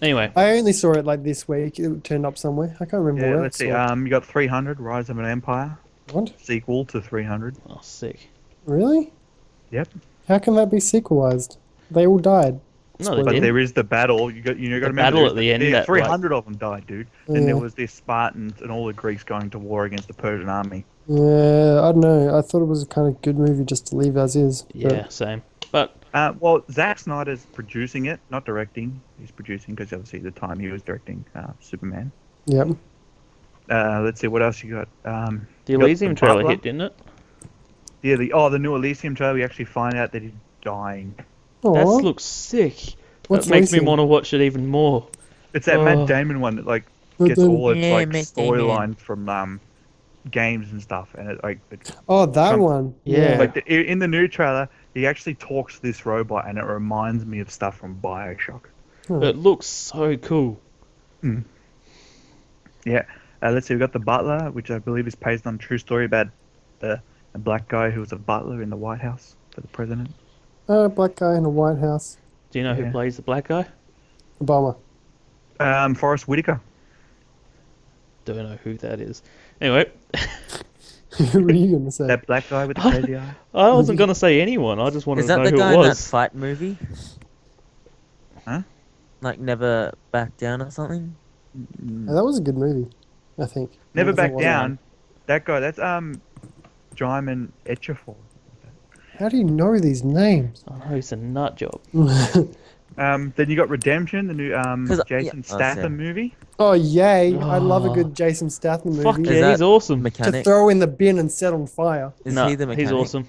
Anyway, I only saw it like this week. It turned up somewhere. I can't remember Yeah, where. let's I see. saw it. You got 300, Rise of an Empire, What? sequel to 300. oh sick. Really? Yep. How can that be sequelized? They all died. No, they But didn't. there is the battle. You got to The remember battle there's at the end that, 300 of them died, dude. Then there Yeah. was the Spartans and all the Greeks going to war against the Persian army. Yeah, I don't know. I thought it was a kind of good movie just to leave as is. Yeah, same. But Well, Zack Snyder's producing it, not directing. He's producing because obviously the time he was directing Superman. Yep. Let's see what else you got. the You got Elysium the trailer Butler. hit, didn't it? Yeah, the new Elysium trailer. We actually find out that he's dying. That Aw, looks sick. what's That makes me Elysium? want to watch it even more. It's that Oh. Matt Damon one that like Matt gets Damon. all its Yeah, like Matt Damon. storyline from games and stuff, and it like Oh, that Some- one. Yeah. like in the new trailer, he actually talks to this robot, and it reminds me of stuff from BioShock. Huh. It looks so cool. Yeah. Let's see. We got the Butler, which I believe is based on a true story about a black guy who was a butler in the White House for the president. Black guy in a White House. Do you know Yeah. who plays the black guy? Obama. Forrest Whitaker. Don't know who that is. Anyway, Who were you gonna say? That black guy with the crazy eye. I wasn't gonna say anyone. I just wanted Is to that know the who guy it in that was. fight movie? Huh? Like Never Back Down or something? Oh, that was a good movie, I think. Never It Back wasn't. Down. That guy. That's Jaimin Etchefort. How do you know these names? I know he's a nut job. Then you got Redemption, the new 'Cause, Jason yeah, Statham movie. Oh, yay. I love a Oh. good Jason Statham movie. Fuck Is yeah, that he's awesome. To Mechanic? throw in the bin and set on fire. Is Nah, he the mechanic? he's awesome.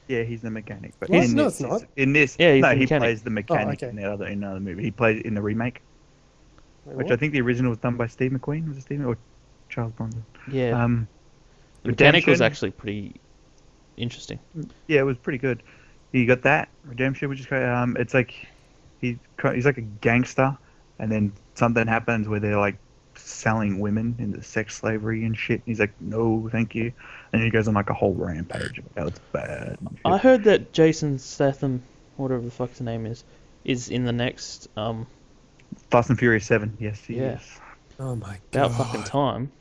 Yeah, he's the mechanic. But What? in No, this, it's not. In this, Yeah, he's no, the he mechanic. plays the mechanic okay. in another movie. He plays in the remake, Wait, which what? I think the original was done by Steve McQueen. Was it Steve or Charles Bronson? Yeah. Um, the mechanic was Redemption. actually pretty interesting. Yeah, it was pretty good. You got that Redemption, which is it's like he's like a gangster, and then something happens where they're like selling women into sex slavery and shit. He's like, no, thank you, and he goes on like a whole rampage about how it's bad. and I shit. heard that Jason Statham, whatever the fuck his name is in the next Fast and Furious 7. Yes, he Yeah. is. Oh my about god. fucking time.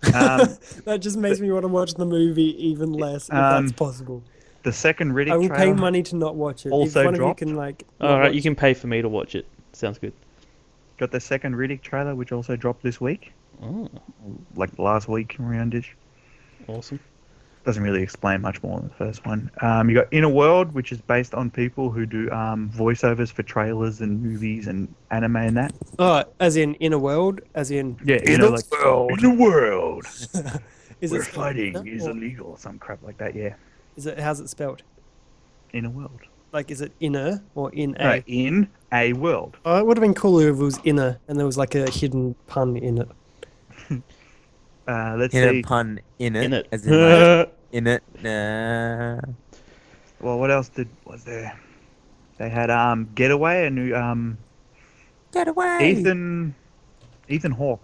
That just makes me want to watch the movie even less if Um, that's possible. The second Riddick I will pay trailer money to not watch it. also if one dropped. of you can like All not right, watch you can pay for me to watch it. Sounds good. got the second Riddick trailer, which also dropped this week, Oh, like last week aroundish. awesome. Doesn't really explain much more than the first one. You got Inner World, which is based on people who do voiceovers for trailers and movies and anime and that. Oh, as in Inner World, as in Yeah, Inner like World. Inner World. Is We're it spelled fighting inner, is or illegal, some crap like that. Yeah, Is it how's it spelled? Inner World. Like is it inner or in No, a? in a world. Oh, it would have been cooler if it was inner and there was like a hidden pun in it. Let's Hit a see. pun in it. In it. As in like, in it. Nah. Well, what else was there? They had Getaway, a new Get away! Ethan Hawke,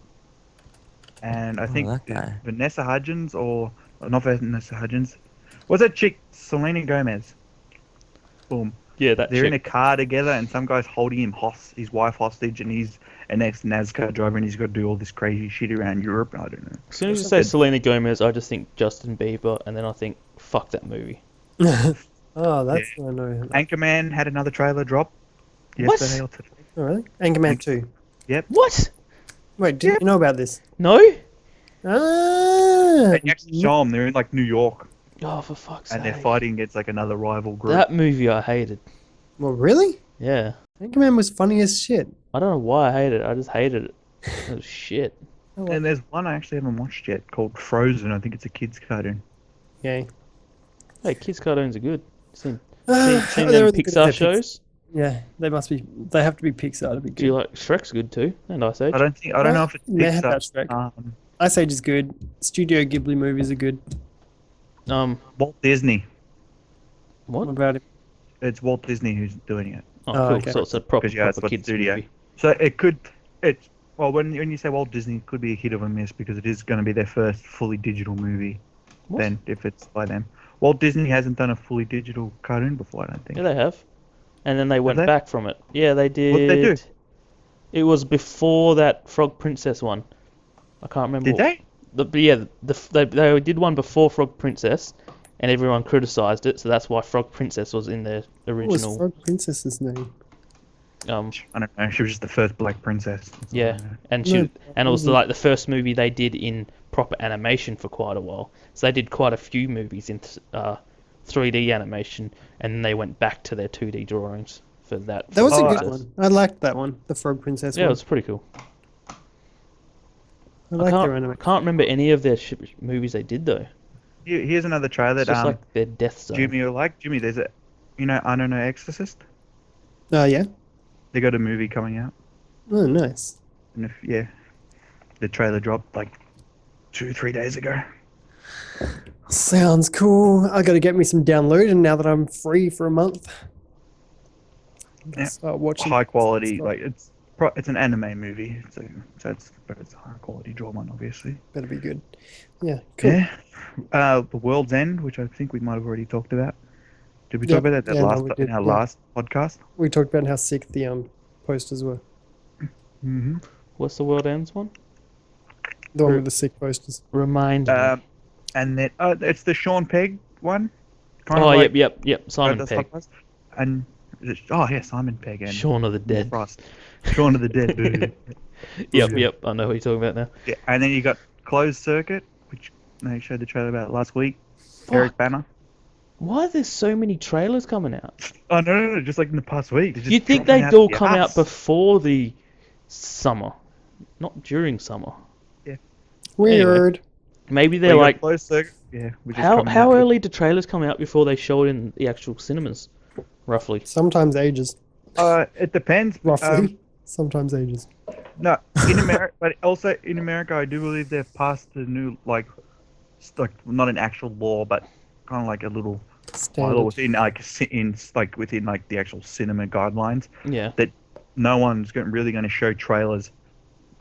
and I think that guy. Vanessa Hudgens or not Vanessa Hudgens. What's that chick? Selena Gomez. Boom. Yeah, that They're in a chick. car together, and some guy's holding his wife hostage, and he's an ex-NASCAR driver, and he's got to do all this crazy shit around Europe. I don't know. As soon as you say Selena Gomez, I just think Justin Bieber, and then I think, fuck that movie. Oh, that's I know. Anchorman had another trailer drop What? yesterday or today. Oh, really? Anchorman 2. What? Wait, Yeah. didn't you know about this? No? Ah, They actually show them. They're in like New York, Oh, for fuck's and they're sake. fighting against like another rival group. That movie I hated. well, really? Yeah. Anchorman was funny as shit. I don't know why I hated it. I just hated it. It was shit. I like And there's one I actually haven't watched yet called Frozen. I think it's a kids' cartoon. Yay. Hey, kids' cartoons are good. Seen They're them only good if Pixar they're shows? Yeah, they must be. They have to be Pixar to be Do you good. like Shrek's good too? And Ice Age. I don't know if it's Meh about Pixar. Shrek. Ice Age is good. Studio Ghibli movies are good. Walt Disney. What What? about it? It's Walt Disney who's doing it. Oh, Oh, cool. okay. So it's a proper, 'Cause, yeah, it's proper what the kids studio. movie. So well, when you say Walt Disney, it could be a hit or a miss because it is going to be their first fully digital movie. What? Then, if it's by them, Walt Disney hasn't done a fully digital cartoon before. I don't think. Yeah, they have. And then they went they? back from it. Yeah, they did. What'd they do? It was before that Frog Princess one. I can't remember. Did they? They did one before Frog Princess, and everyone criticised it, so that's why Frog Princess was in their What was original. Frog Princess's name? I don't know. She was just the first black princess. That's all I Yeah, know. and No, and it was wasn't- like the first movie they did in proper animation for quite a while. So they did quite a few movies in 3D animation, and then they went back to their 2D drawings for that. That was a Oh, good one. I liked that one, the Frog Princess Yeah, it one. was pretty cool. I I like their can't, animation. can't remember any of their movies they did though. Here's another trailer It's that just like their Death Zone. Jimmy will like. Jimmy, there's a, I don't know, Exorcist. Oh yeah. They got a movie coming out, Oh nice. and the trailer dropped like 2-3 days ago. Sounds cool. I got to get me some downloading now that I'm free for a month. Yeah. Start watching High quality, stuff. like it's an anime movie, so it's a high quality drama, obviously. Better be good. Yeah. Cool. Yeah. The World's End, which I think we might have already talked about. Did we Yep. talk about that Yeah, no, last we in did, our yeah. last podcast? We talked about how sick the posters were. Mm-hmm. What's the World Ends one? The one Re- with the sick posters. Remind me. And then it's the Sean Pegg one. Kind Oh, of like yep. Simon the Pegg. Podcast. And Simon Pegg and Shaun of the Dead. Frost. Shaun of the Dead. Yep. I know what you're talking about now. Yeah, and then you got Closed Circuit, which they showed the trailer about last week. Fuck. Eric Banner. Why are there so many trailers coming out? Oh no, just like in the past week. they're just You'd think dropping they'd out all the come out ass. before the summer, not during summer. Weird. Maybe Well, they're you got like, Closed Circuit. Yeah, which is how coming out. early do trailers come out before they show it in the actual cinemas? Roughly. Sometimes ages. It depends. Roughly. Sometimes ages. No, in America, but also in America, I do believe they've passed the new like not an actual law, but kind of like a little Standard. bylaw within like the actual cinema guidelines Yeah. that no one's really going to show trailers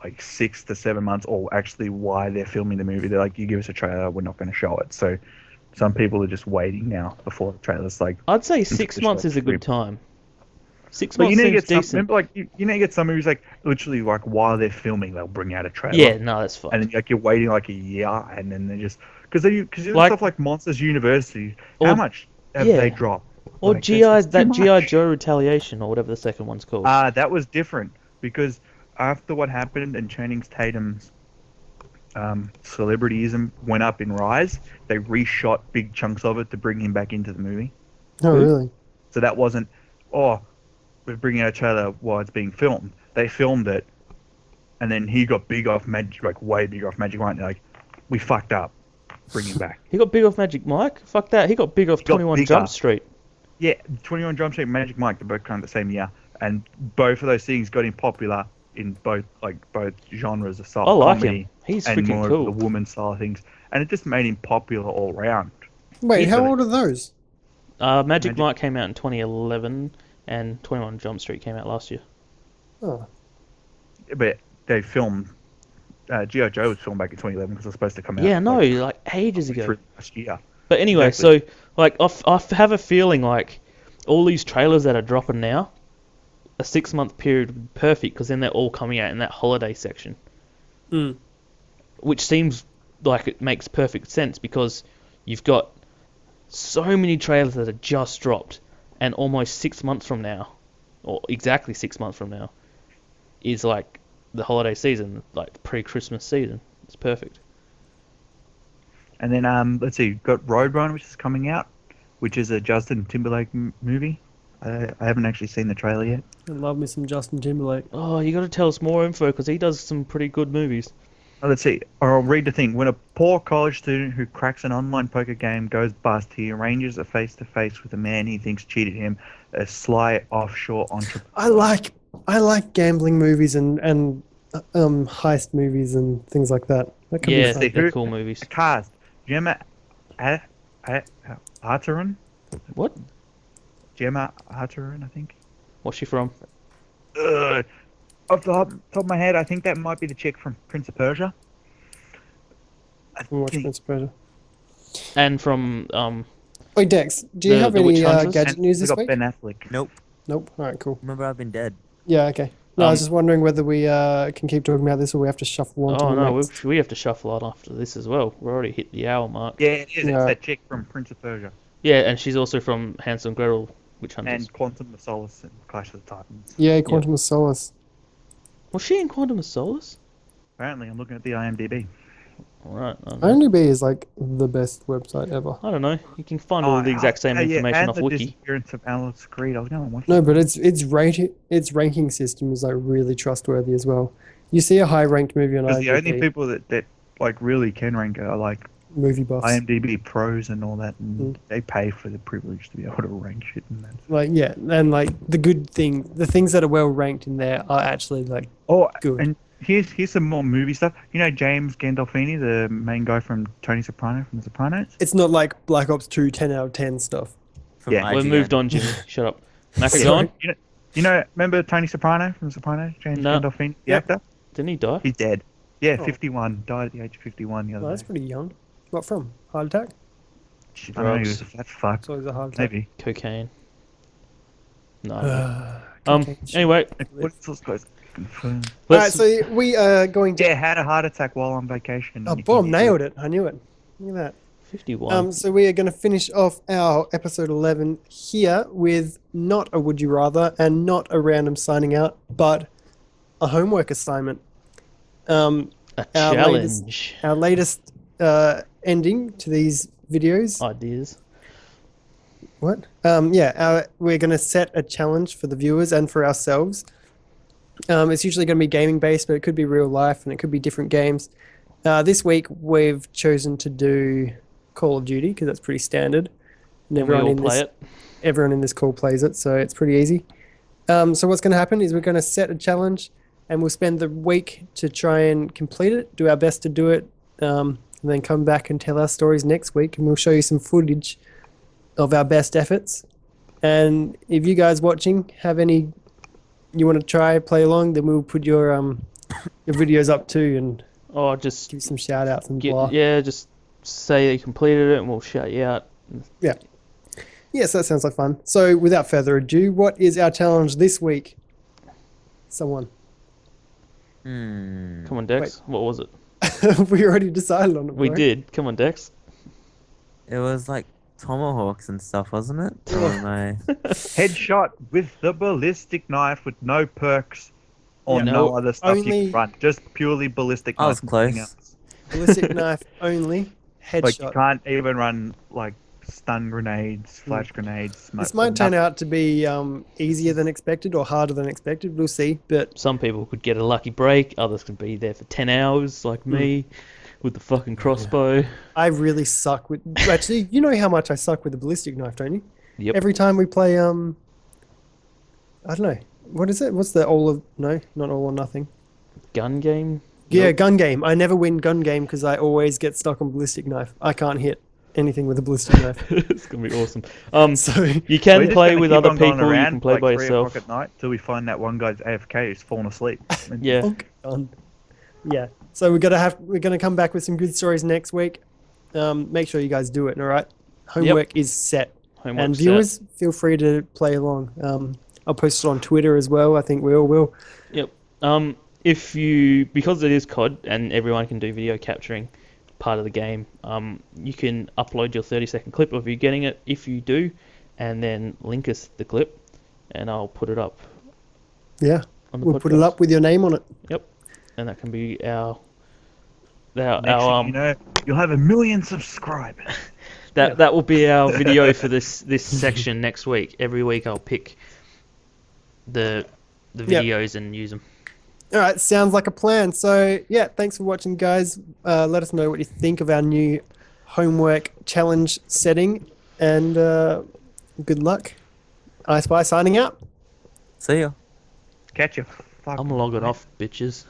like 6 to 7 months, or actually why they're filming the movie. They're like, you give us a trailer, we're not going to show it. So some people are just waiting now before the trailers. Like, I'd say It's 6 just months like is a good script. time. 6 but months you know, you seems get some, decent. remember, like you know, you get some movies like literally like while they're filming, they'll bring out a trailer. Yeah, no, that's fine. And then like you're waiting like a year, and then they just because you Like- stuff like Monsters University. Or- How much have yeah. they dropped? Or Like, GI, that's that too GI much. Joe Retaliation, or whatever the second one's called. That was different because after what happened and Channing Tatum's celebrityism went up in rise, they reshot big chunks of it to bring him back into the movie. Oh, really? So that wasn't, we're bringing out a trailer while it's being filmed. They filmed it, and then he got big off Magic, like way big off Magic Mike. They're like, we fucked up, bring him back. He got big off Magic Mike? Fuck that. He got big off He got 21 bigger. Jump Street. Yeah, 21 Jump Street, Magic Mike, they're both kind of the same year, and both of those things got him popular in both genres of style I like comedy him. He's and freaking more cool. of the woman style things, and it just made him popular all round. Wait, He's how got it. old are those? Magic Mike came out in 2011, and 21 Jump Street came out last year. Oh, But they filmed. G.I. Joe was filmed back in 2011 because it was supposed to come out. Yeah, no, like, like ages ago. through last year. But anyway, Exactly. so like I have a feeling like all these trailers that are dropping now, a 6 month period would be perfect because then they're all coming out in that holiday section, Mm. which seems like it makes perfect sense because you've got so many trailers that are just dropped, and almost 6 months from now, or exactly 6 months from now, is like the holiday season, like pre-Christmas season. It's perfect. And then let's see, got Roadrunner, which is coming out, which is a Justin Timberlake movie. I haven't actually seen the trailer yet. I love me some Justin Timberlake. Oh, you got to tell us more info because he does some pretty good movies. Let's see. I'll read the thing. When a poor college student who cracks an online poker game goes bust, he arranges a face-to-face with a man he thinks cheated him, a sly offshore entrepreneur. I like gambling movies and heist movies and things like that. That can Yeah, be fun. they're cool movies. Cast. Gemma Arteron? What? Gemma Arteron, I think. What's she from? Off the top of my head, I think that might be the chick from Prince of Persia. Watch Prince of Persia. And from Wait, Dex, do you have the any Witch Hunters? gadget And news we this got week? Ben Affleck. Nope. Nope. All right, cool. Remember, I've been dead. Yeah, okay. No, I was Um, just wondering whether we can keep talking about this or we have to shuffle on to Oh the no, next. we have to shuffle on after this as well. We're already hit the hour mark. Yeah, it is. Yeah. It's that chick from Prince of Persia. Yeah, and she's also from Hansel and Gretel, Witch Hunters. And Quantum of Solace and Clash of the Titans. Yeah, Quantum of Solace. Was she in Quantum of Solace? Apparently, I'm looking at the IMDb. Alright, I don't know. IMDb is like the best website ever. I don't know. You can find all the exact same information and off the Wiki. disappearance of Alex Creed. I was going to watch No, that. but its ranking system is like really trustworthy as well. You see a high ranked movie on Because the only IMDb, people that like really can rank are like movie buffs. IMDb pros and all that, and they pay for the privilege to be able to rank shit and that. Like yeah, and like the things that are well ranked in there are actually like Oh, good. and here's some more movie stuff. You know James Gandolfini, the main guy from Tony Soprano from The Sopranos? It's not like Black Ops 2 10 out of 10 stuff. From Yeah. We've IGN. moved on, Jimmy. Shut up. Mac, are you Sorry. on? You know, remember Tony Soprano from The Sopranos? James No. Gandolfini, the Yep. actor? Didn't he die? He's dead. Yeah, Oh. 51. Died at the age of 51 the other Oh, that's day. pretty young. What from? Heart attack? I don't know, he Drugs. was a fat fuck. So it's a heart attack. Maybe. Cocaine. No. Cocaine shit. Anyway, What's those guys confirmed? All right, let's. so we are going to. Yeah, had a heart attack while on vacation. Oh, boom! Nailed it. I knew it. Look at that. 51. So we are going to finish off our episode 11 here with not a would you rather and not a random signing out, but a homework assignment. a our challenge. Our latest ending to these videos. Ideas. What? We're going to set a challenge for the viewers and for ourselves. It's usually going to be gaming based, but it could be real life and it could be different games. This week we've chosen to do Call of Duty because that's pretty standard, and And we all play it. everyone in this call plays it, so it's pretty easy. So what's going to happen is we're going to set a challenge, and we'll spend the week to try and complete it, do our best to do it, and then come back and tell our stories next week, and we'll show you some footage of our best efforts. And if you guys watching have any you want to try play along, then we'll put your videos up too and Or just give some shout outs and blah. just say you completed it and we'll shout you out. Yes, that sounds like fun. So without further ado, what is our challenge this week? Someone. Hmm. Come on, Dex. What was it? We already decided on it. We bro. did. Come on, Dex. It was like tomahawks and stuff, wasn't it? Oh, no. Headshot with the ballistic knife with no perks or Yeah. no No, other stuff you only- can run. Just purely ballistic I was knife. nothing close. else. Ballistic knife only. Like you Headshot. can't even run like stun grenades, flash grenades, smoke. This might turn out to be easier than expected or harder than expected. We'll see. But Some people could get a lucky break. Others could be there for 10 hours, like me, with the fucking crossbow. I really suck with. Actually, you know how much I suck with the ballistic knife, don't you? Yep. Every time we play, I don't know. What is it? What's the all of? No, not all or nothing. Gun game. Yeah, Nope. gun game. I never win gun game because I always get stuck on ballistic knife. I can't hit anything with a ballistic knife. It's gonna be awesome. So You We're can just play gonna with keep other on going people. You around can play like by 3 yourself. o'clock at night till we find that one guy's AFK who's fallen asleep. And Yeah. bonk, done. Yeah. So we're gonna come back with some good stories next week. Make sure you guys do it. All right. Homework is set. Homework And set. viewers, feel free to play along. I'll post it on Twitter as well. I think we all will. Yep. If you, because it is COD and everyone can do video capturing part of the game, you can upload your 30-second clip of you getting it if you do, and then link us the clip, and I'll put it up Yeah. on the We'll put it podcast. up with your name on it. Yep. and that can be our Next thing you know, you'll have 1 million subscribers. that will be our video for this section next week. Every week I'll pick the videos and use them. All right, sounds like a plan. So yeah, thanks for watching, guys. Let us know what you think of our new homework challenge setting, and good luck. iSpy signing out. See ya. Catch you. I'm logging off, bitches.